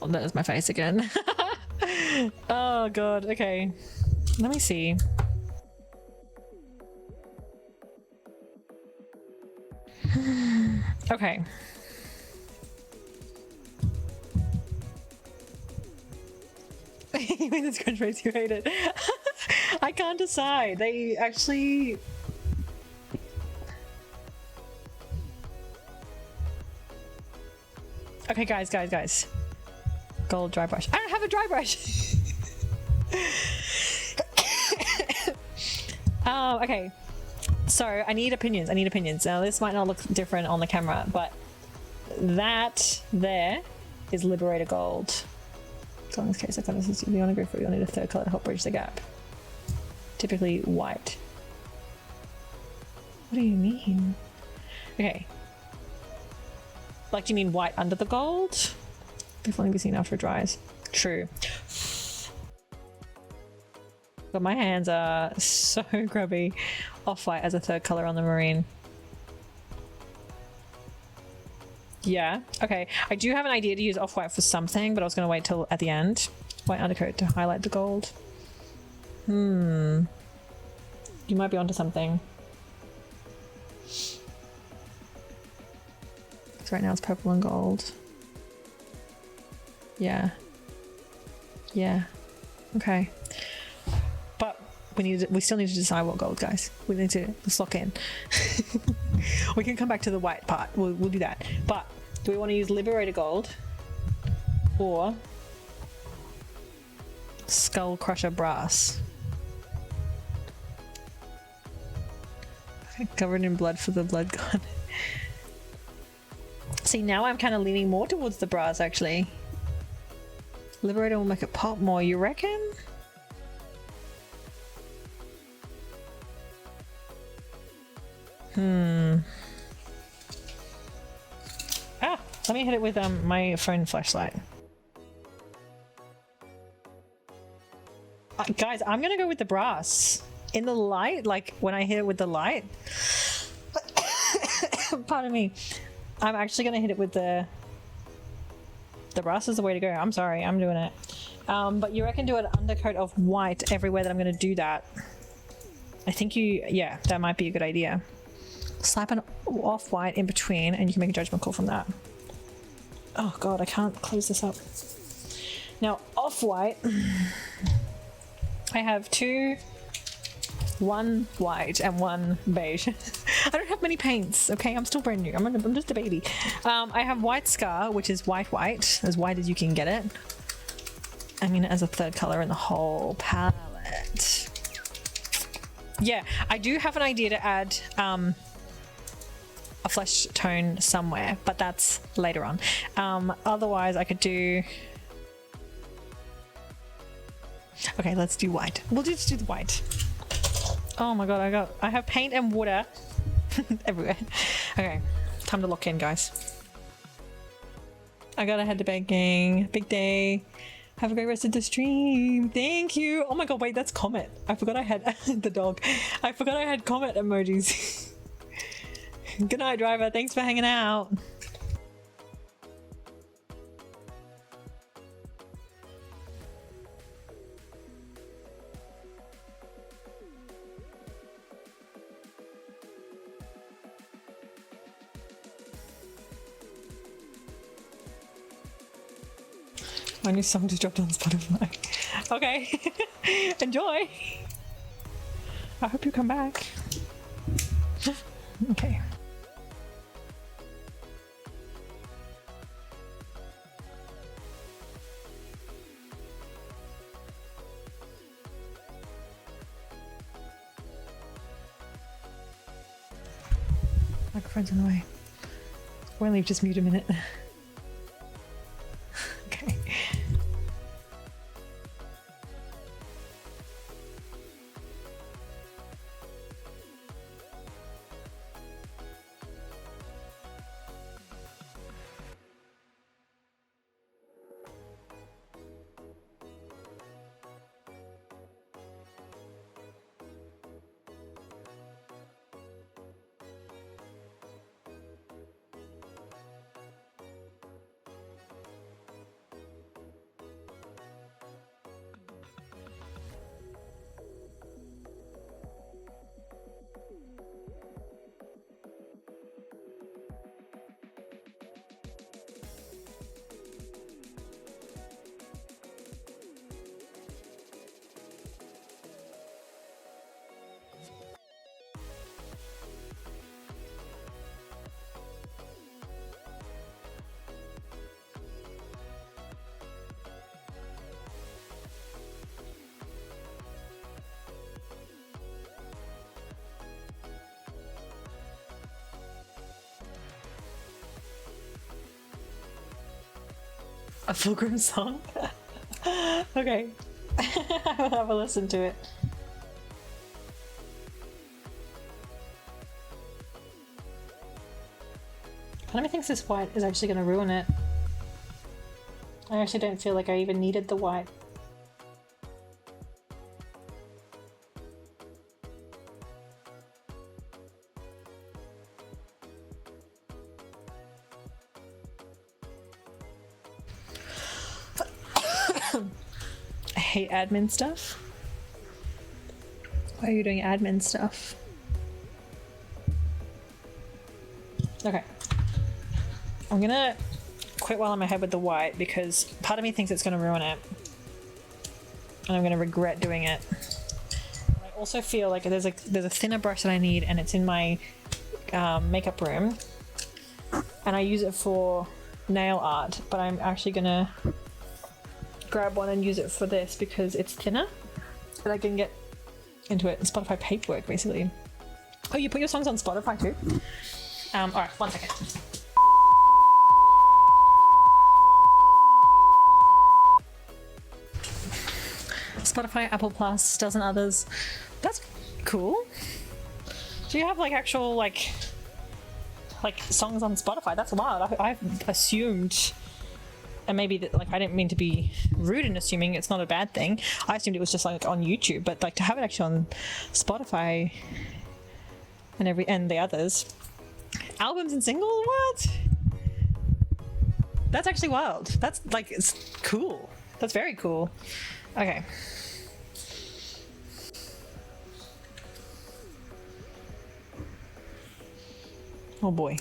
Oh, there's my face again. Oh god, okay. Let me see. Okay. You mean the scrunch race, you hate it? I can't decide. They actually... Okay, guys. Gold dry brush. I don't have a dry brush! Okay. So, I need opinions. Now, this might not look different on the camera, but that there is Liberator Gold. So in this case, I thought this is the only group where you'll need a third color to help bridge the gap. Typically white. What do you mean? Okay. Like, do you mean white under the gold? They'll only be seen after it dries. True. But my hands are so grubby. Off-white as a third color on the marine. Yeah, okay. I do have an idea to use off-white for something, but I was going to wait till at the end. White undercoat to highlight the gold. You might be onto something. So right now it's purple and gold. Yeah. Okay. But we still need to decide what gold, guys. Let's lock in. We can come back to the white part. We'll do that. But do we want to use Liberator Gold or Skull Crusher Brass? Covered in blood for the blood god. See, now I'm kind of leaning more towards the brass, actually. Liberator will make it pop more, you reckon? Let me hit it with my phone flashlight. Guys, I'm gonna go with the brass. In the light, like when I hit it with the light. Pardon me. I'm actually gonna hit it with the brass is the way to go. I'm sorry, I'm doing it. But you reckon do an undercoat of white everywhere that I'm gonna do that. I think yeah, that might be a good idea. Slap an off-white in between and you can make a judgment call from that. Oh god, I can't close this up. Now, off-white, I have one white and one beige. I don't have many paints, okay? I'm still brand new. I'm just a baby. I have White Scar, which is white, as white as you can get it. I mean, as a third color in the whole palette. Yeah, I do have an idea to add a flesh tone somewhere, but that's later on. Otherwise, I could do... Okay, let's do white. We'll just do the white. Oh my god, I have paint and water everywhere. Okay, time to lock in, guys. I gotta head to bed, gang. Big day. Have a great rest of the stream. Thank you. Oh my god, wait, that's Comet. I forgot I had the dog. I forgot I had Comet emojis. Good night, driver. Thanks for hanging out. My new song just dropped on Spotify. Okay. Enjoy. I hope you come back. Okay. Microphone's in the way. Won't leave, just mute a minute. Okay. A Fulgrim song? Okay. I'll have a listen to it. Part of me thinks this white is actually going to ruin it. I actually don't feel like I even needed the white. I hate admin stuff. Why are you doing admin stuff? Okay. I'm gonna quit while I'm ahead with the white because part of me thinks it's gonna ruin it. And I'm gonna regret doing it. I also feel like there's a thinner brush that I need and it's in my makeup room. And I use it for nail art, but I'm actually gonna grab one and use it for this because it's thinner and I can get into it. Spotify paperwork, basically. Oh, you put your songs on Spotify too? Alright, 1 second. Spotify, Apple Plus, dozen others. That's cool. Do you have like actual like songs on Spotify? That's wild. I've assumed, and maybe that, like, I didn't mean to be rude in assuming it's not a bad thing. I assumed it was just like on YouTube, but like to have it actually on Spotify and the others, albums and singles. What? That's actually wild. That's like, it's cool. That's very cool. Okay. Oh boy.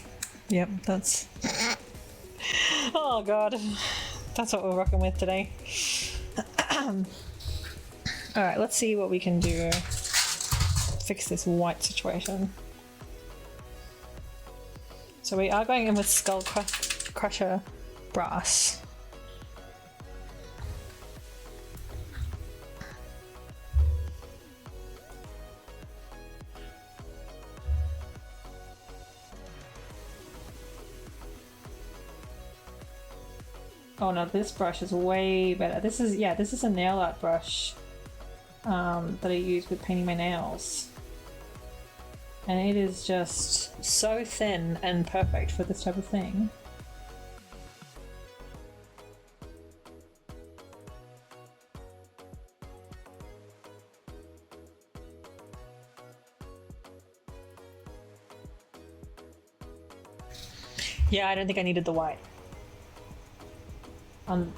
Yep, that's... Oh god. That's what we're rocking with today. Alright, let's see what we can do to fix this white situation. So we are going in with Skull Crusher Brass. Oh no, this brush is way better. This is a nail art brush that I use with painting my nails. And it is just so thin and perfect for this type of thing. Yeah, I don't think I needed the white.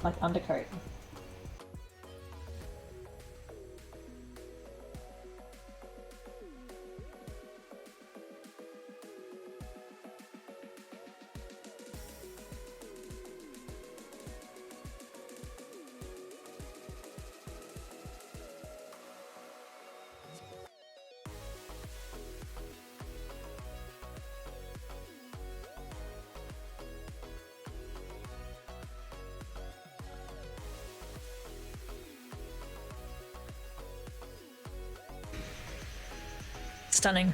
Like undercoat. Stunning.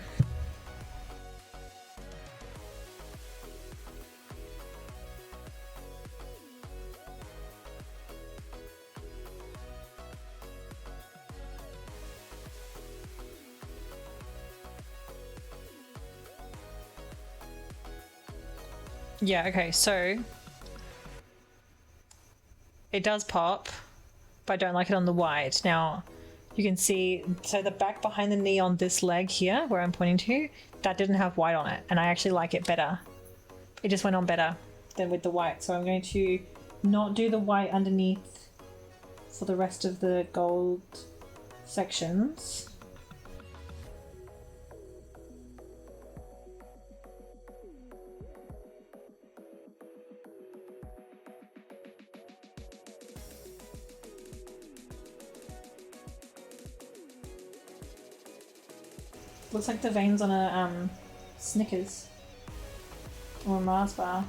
Yeah, okay, so it does pop, but I don't like it on the white. Now, you can see, so the back behind the knee on this leg here, where I'm pointing to, that didn't have white on it, and I actually like it better. It just went on better than with the white, so I'm going to not do the white underneath for the rest of the gold sections. Looks like the veins on a Snickers or a Mars bar.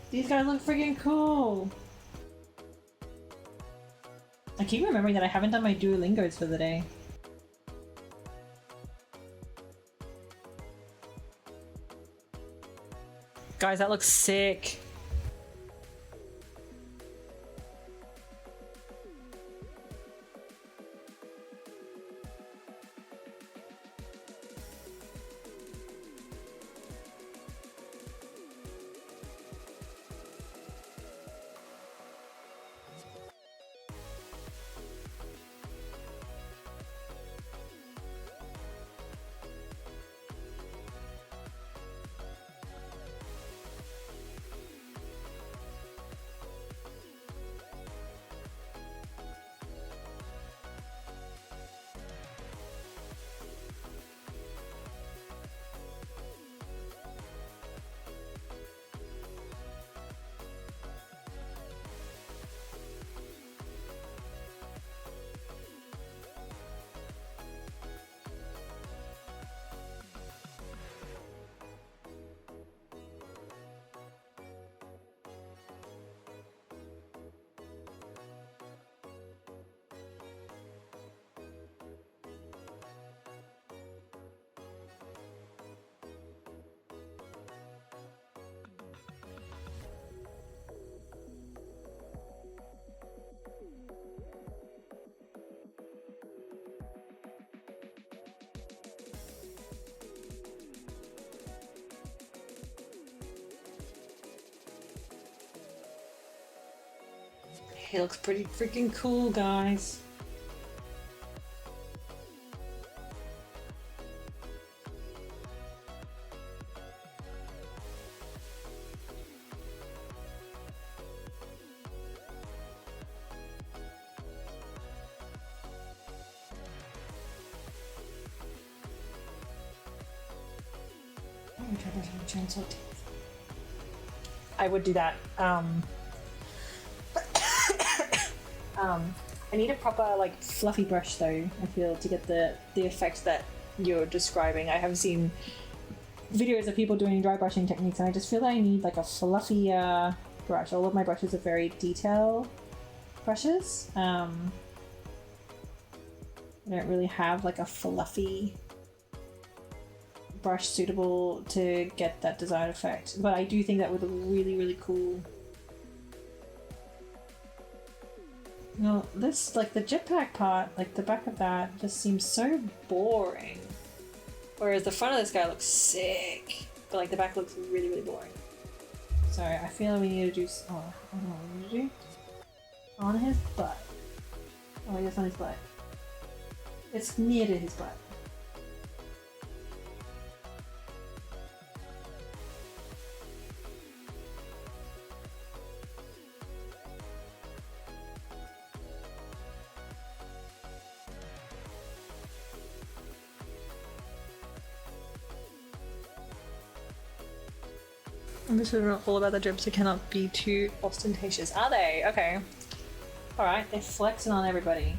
These guys look freaking cool. I keep remembering that I haven't done my Duolingos for the day. Guys, that looks sick. He looks pretty freaking cool, guys. I would do that. I need a proper like fluffy brush though, I feel, to get the effect that you're describing. I have seen videos of people doing dry brushing techniques and I just feel that I need like a fluffier brush. All of my brushes are very detail brushes. I don't really have like a fluffy brush suitable to get that desired effect, but I do think that would look really, really cool. No, this, like the jetpack part, like the back of that just seems so boring. Whereas the front of this guy looks sick, but like the back looks really, really boring. So I feel like we need to do, I don't know what we need to do. On his butt. Oh, I guess on his butt. It's near to his butt. I'm just all about the drips, so cannot be too ostentatious. Are they? Okay. Alright, they're flexing on everybody.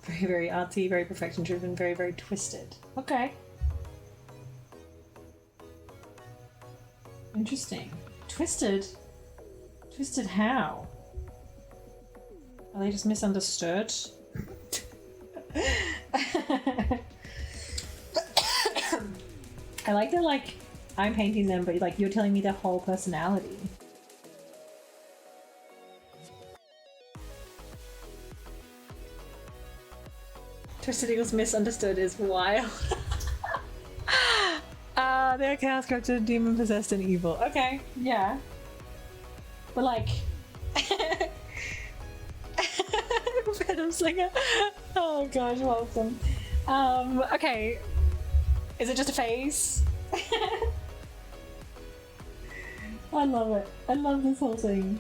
Very, very artsy, very perfection driven, very, very twisted. Okay. Interesting. Twisted? Twisted how? Are they just misunderstood? I like that, like, I'm painting them, but like you're telling me their whole personality. Twisted equals misunderstood is wild. They're chaos corrupted, demon possessed, and evil. Okay, yeah. But like... Venom Slinger. Oh gosh, welcome. Okay. Is it just a phase? I love it. I love this whole thing.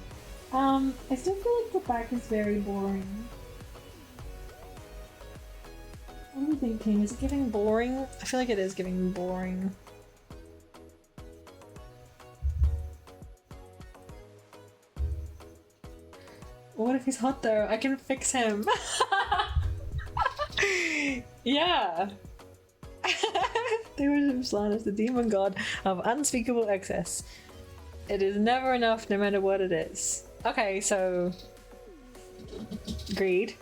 I still feel like the back is very boring. What do you think, team? Is it giving boring? I feel like it is giving boring. What if he's hot though? I can fix him. Yeah. They worship Slan as the demon god of unspeakable excess. It is never enough no matter what it is. Okay, so... Greed.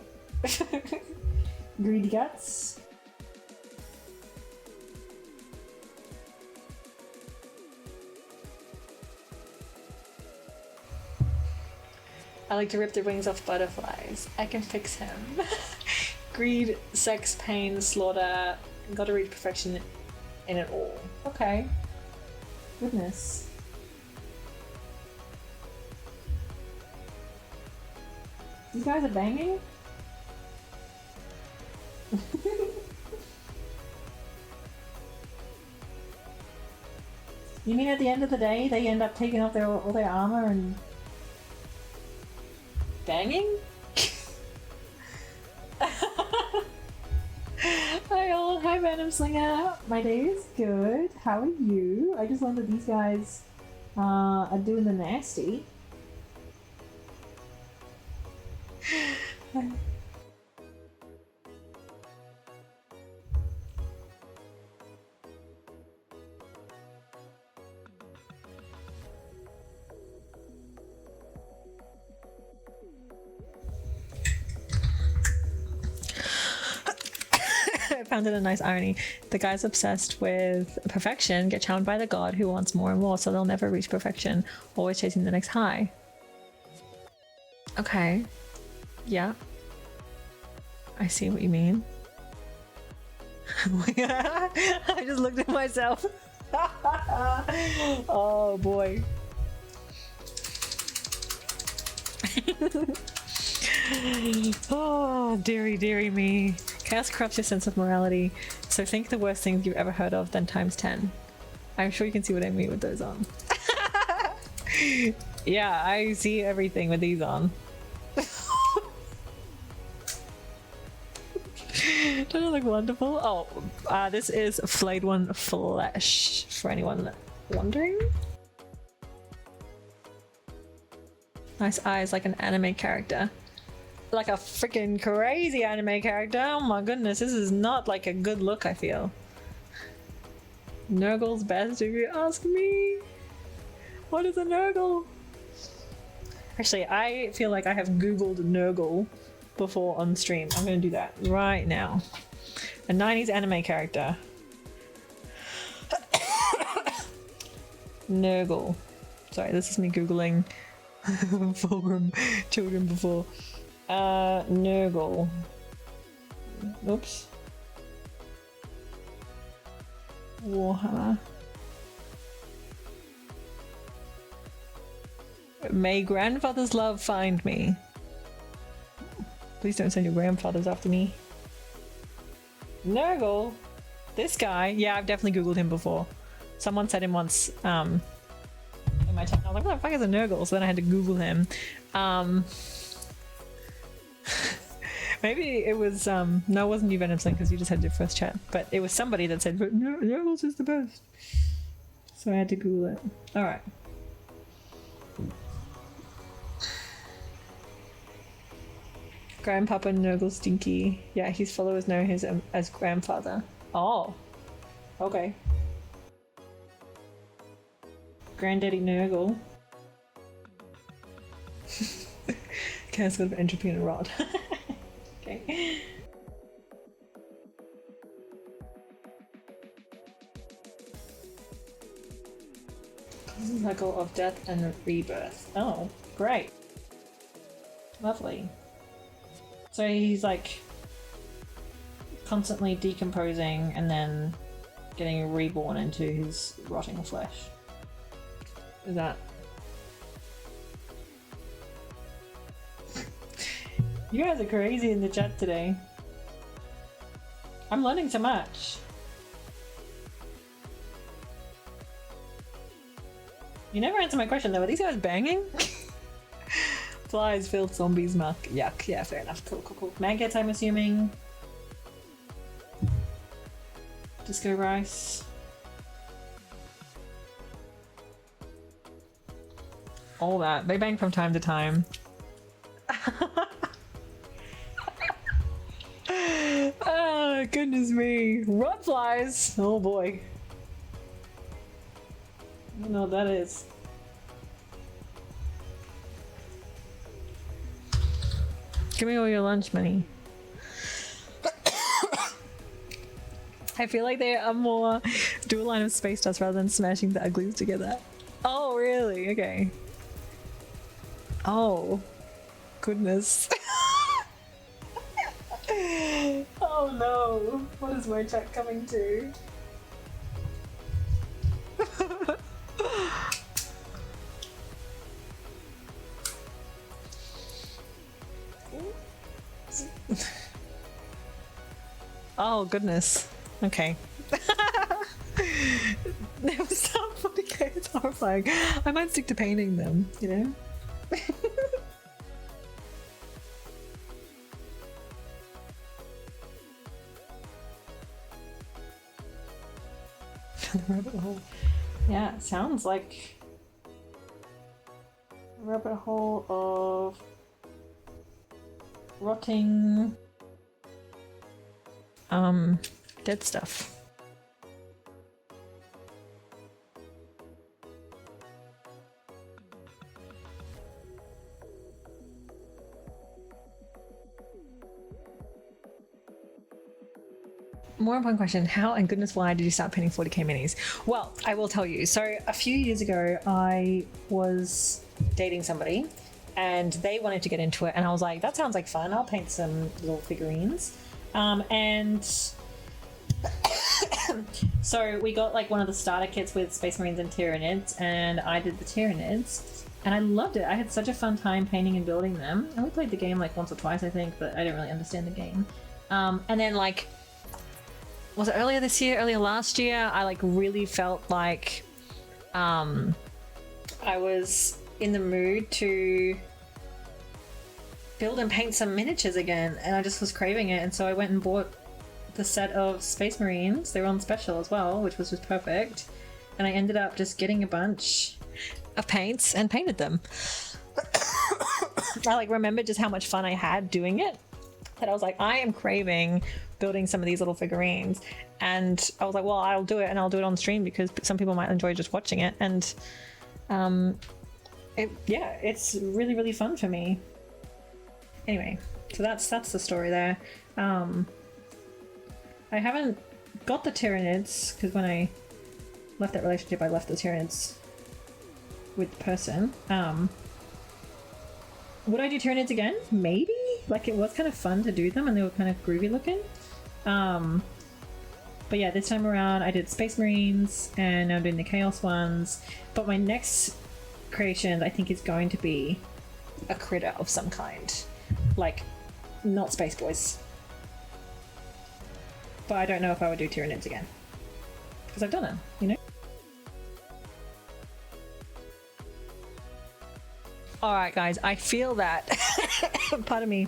Greedy guts. I like to rip the wings off butterflies. I can fix him. Greed, sex, pain, slaughter. Gotta reach perfection in it all. Okay. Goodness. These guys are banging? You mean at the end of the day they end up taking off all their armor and banging? Hi all, hi Venom Slinger. My day is good. How are you? I just learned that these guys are doing the nasty. I found it a nice irony. The guys obsessed with perfection get charmed by the god who wants more and more, so they'll never reach perfection, always chasing the next high. Okay. Yeah. I see what you mean. I just looked at myself. Oh boy. Oh, dearie, dearie me. Chaos corrupts your sense of morality, so think the worst things you've ever heard of, then times 10. I'm sure you can see what I mean with those on. Yeah, I see everything with these on. Doesn't it look wonderful? Oh, this is Flayed One Flesh, for anyone wondering. Nice eyes, like an anime character. Like a freaking crazy anime character. Oh my goodness, this is not like a good look, I feel. Nurgle's best if you ask me. What is a Nurgle? Actually, I feel like I have Googled Nurgle before on stream. I'm gonna do that right now. A 90s anime character. Nurgle. Sorry, this is me Googling Fulgrim children before. Nurgle. Oops. Warhammer. May grandfather's love find me. Please don't send your grandfathers after me. Nurgle? This guy? Yeah, I've definitely Googled him before. Someone said him once in my chat. I was like, what the fuck is a Nurgle? So then I had to Google him. Maybe it was, no, it wasn't you, Venom Sling, because you just had your first chat. But it was somebody that said, but Nurgles is the best. So I had to Google it. Alright. Grandpapa Nurgle Stinky. Yeah, his followers know him as grandfather. Oh. Okay. Granddaddy Nurgle. Chaos God of Entropy and Rod. Okay. Cycle of death and rebirth. Oh, great. Lovely. So he's like constantly decomposing and then getting reborn into his rotting flesh. Is that... You guys are crazy in the chat today. I'm learning so much. You never answered my question though. Are these guys banging? Flies, filth, zombies, muck. Yuck. Yeah, fair enough. Cool, cool, cool. Maggots, I'm assuming. Disco rice. All that. They bang from time to time. Flies. Oh boy. I don't know what that is. Give me all your lunch money. I feel like they are more dual line of space dust rather than smashing the uglies together. Oh, really? Okay. Oh, goodness. Oh no. What is my chat coming to? Oh, goodness. Okay. There was some 40k, it's horrifying. I might stick to painting them, you know? Rabbit hole. Yeah, it sounds like a rabbit hole of rotting dead stuff. More important question, how and goodness why did you start painting 40k minis? Well, I will tell you. So a few years ago I was dating somebody and they wanted to get into it and I was like, that sounds like fun, I'll paint some little figurines. And so we got like one of the starter kits with Space Marines and Tyranids, and I did the Tyranids and I loved it. I had such a fun time painting and building them. And we played the game like once or twice, I think, but I didn't really understand the game. And then like, was it earlier last year, I like really felt like I was in the mood to build and paint some miniatures again, and I just was craving it, and so I went and bought the set of Space Marines. They were on special as well, which was just perfect, and I ended up just getting a bunch of paints and painted them. I like remembered just how much fun I had doing it, that I was like, I am craving building some of these little figurines, and I was like, well, I'll do it, and I'll do it on stream because some people might enjoy just watching it, and it's really, really fun for me. Anyway, so that's the story there. I haven't got the Tyranids because when I left that relationship, I left the Tyranids with the person. Would I do Tyranids again? Maybe. Like, it was kind of fun to do them and they were kind of groovy looking. But yeah, this time around I did Space Marines and now I'm doing the Chaos ones. But my next creation I think is going to be a critter of some kind. Like, not Space Boys. But I don't know if I would do Tyranids again. Because I've done it, you know? Alright guys, I feel that. Pardon me.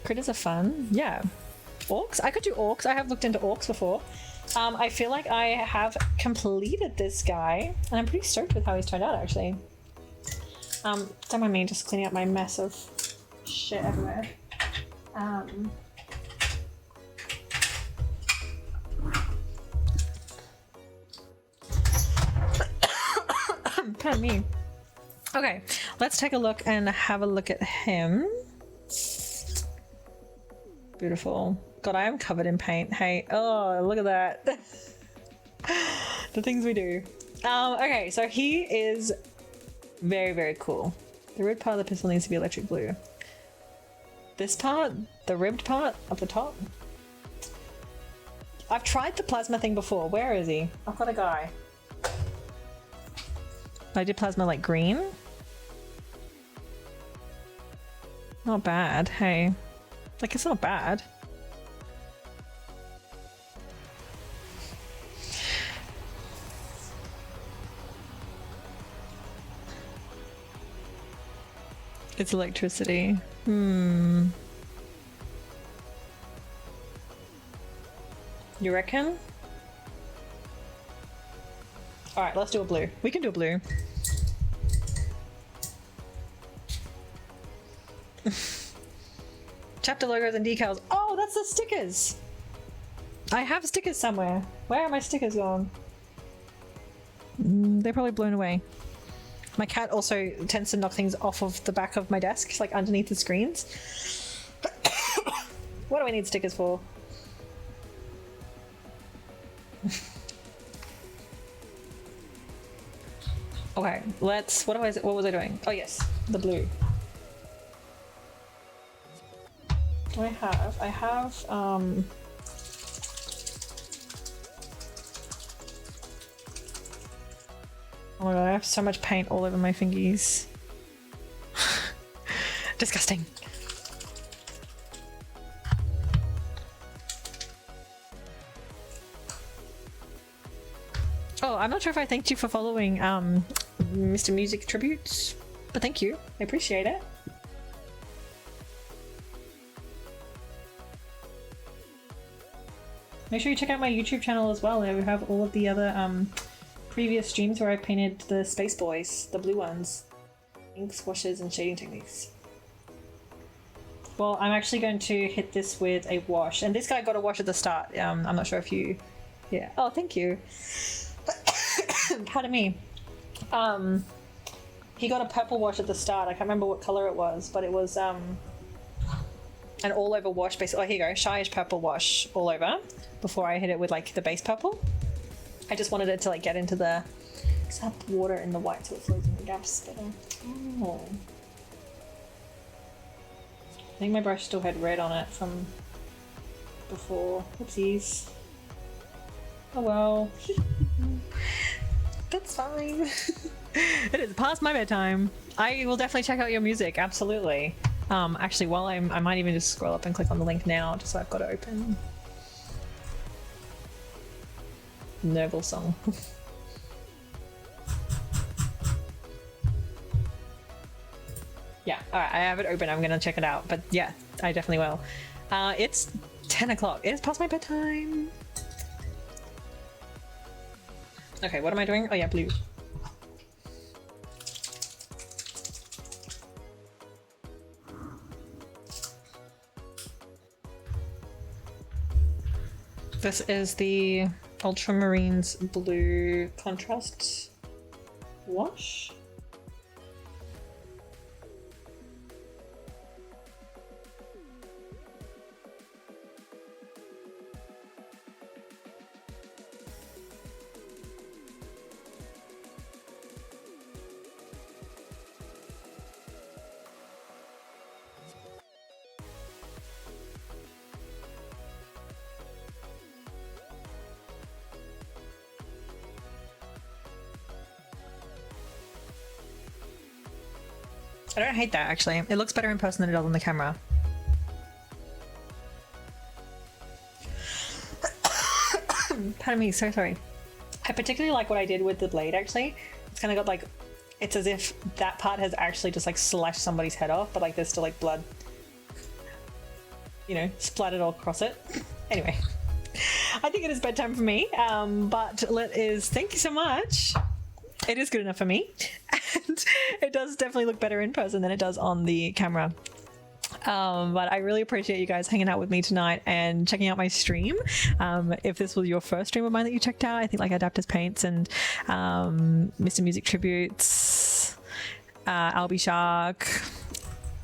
Critters are fun. Yeah. Orcs? I could do orcs. I have looked into orcs before. I feel like I have completed this guy. And I'm pretty stoked with how he's turned out, actually. Don't mind me just cleaning up my mess of shit everywhere. Pardon me. Okay, let's take a look and have a look at him. Beautiful. God, I am covered in paint. Hey, oh, look at that. The things we do. Okay, so he is very, very cool. The red part of the pistol needs to be electric blue. This part, the ribbed part up the top. I've tried the plasma thing before. Where is he? I've got a guy. I did plasma like green. Not bad, hey. Like, it's not bad. It's electricity. You reckon? Alright, let's do a blue. We can do a blue. Chapter logos and decals. Oh, that's the stickers. I have stickers somewhere. Where are my stickers gone? They're probably blown away. My cat also tends to knock things off of the back of my desk, like underneath the screens. What do I need stickers for? Okay, let's. What was I doing? Oh yes, the blue. Do I have? I have. Oh my god, I have so much paint all over my fingies. Disgusting. Oh, I'm not sure if I thanked you for following Mr. Music Tributes, but thank you. I appreciate it. Make sure you check out my YouTube channel as well. We have all of the other previous streams where I painted the Space Boys, the blue ones. Inks, washes, and shading techniques. Well, I'm actually going to hit this with a wash. And this guy got a wash at the start. I'm not sure if you... Yeah. Oh, thank you. Pardon me. He got a purple wash at the start. I can't remember what color it was, but it was an all-over wash. Basically, oh, here you go. Shyish purple wash all over before I hit it with like the base purple. I just wanted it to like get into the water in the white so it flows in the gaps better. Oh. I think my brush still had red on it from before. Oopsies. Oh well. That's fine. It is past my bedtime. I will definitely check out your music, absolutely. Actually, while I might even just scroll up and click on the link now, just so I've got it open. Nerval song. Yeah, alright, I have it open. I'm gonna check it out. But yeah, I definitely will. It's 10 o'clock. It is past my bedtime. Okay, what am I doing? Oh yeah, blue. This is the Ultramarines blue contrast wash. I don't hate that, actually. It looks better in person than it does on the camera. Pardon me, so sorry. I particularly like what I did with the blade, actually. It's kind of got like, it's as if that part has actually just like slashed somebody's head off, but like there's still like blood, you know, splattered all across it. Anyway, I think it is bedtime for me, but thank you so much. It is good enough for me, and it does definitely look better in person than it does on the camera. But I really appreciate you guys hanging out with me tonight and checking out my stream. If this was your first stream of mine that you checked out, I think like Adapters Paints and Mr. Music Tributes, Albie Shark,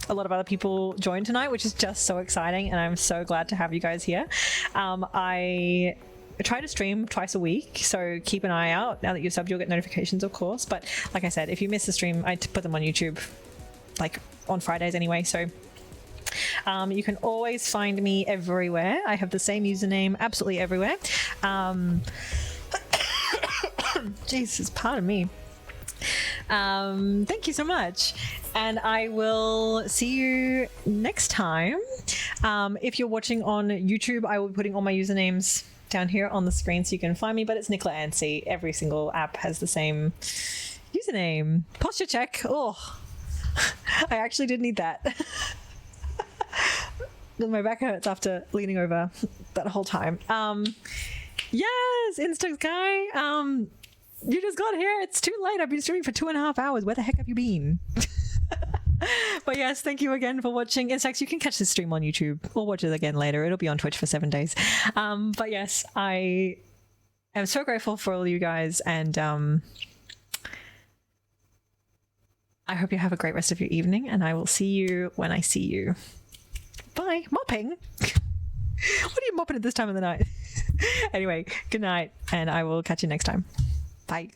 a lot of other people joined tonight, which is just so exciting, and I'm so glad to have you guys here. I try to stream twice a week, so keep an eye out. Now that you're subbed, you'll get notifications, of course, but like I said, if you miss the stream, I put them on YouTube like on Fridays anyway, so you can always find me everywhere. I have the same username absolutely everywhere. Jesus, pardon me. Thank you so much, and I will see you next time. If you're watching on YouTube, I will be putting all my usernames down here on the screen so you can find me, but it's Nicola Anstey. Every single app has the same username. Posture check. Oh, I actually did need that. My back hurts after leaning over that whole time. Yes, Insta guy. You just got here. It's too late. I've been streaming for 2.5 hours. Where the heck have you been? But yes, thank you again for watching. In fact, you can catch this stream on YouTube or watch it again later. It'll be on Twitch for 7 days. But yes, I am so grateful for all you guys, and I hope you have a great rest of your evening, and I will see you when I see you. Bye. Mopping? What are you mopping at this time of the night? Anyway, good night, and I will catch you next time. Bye.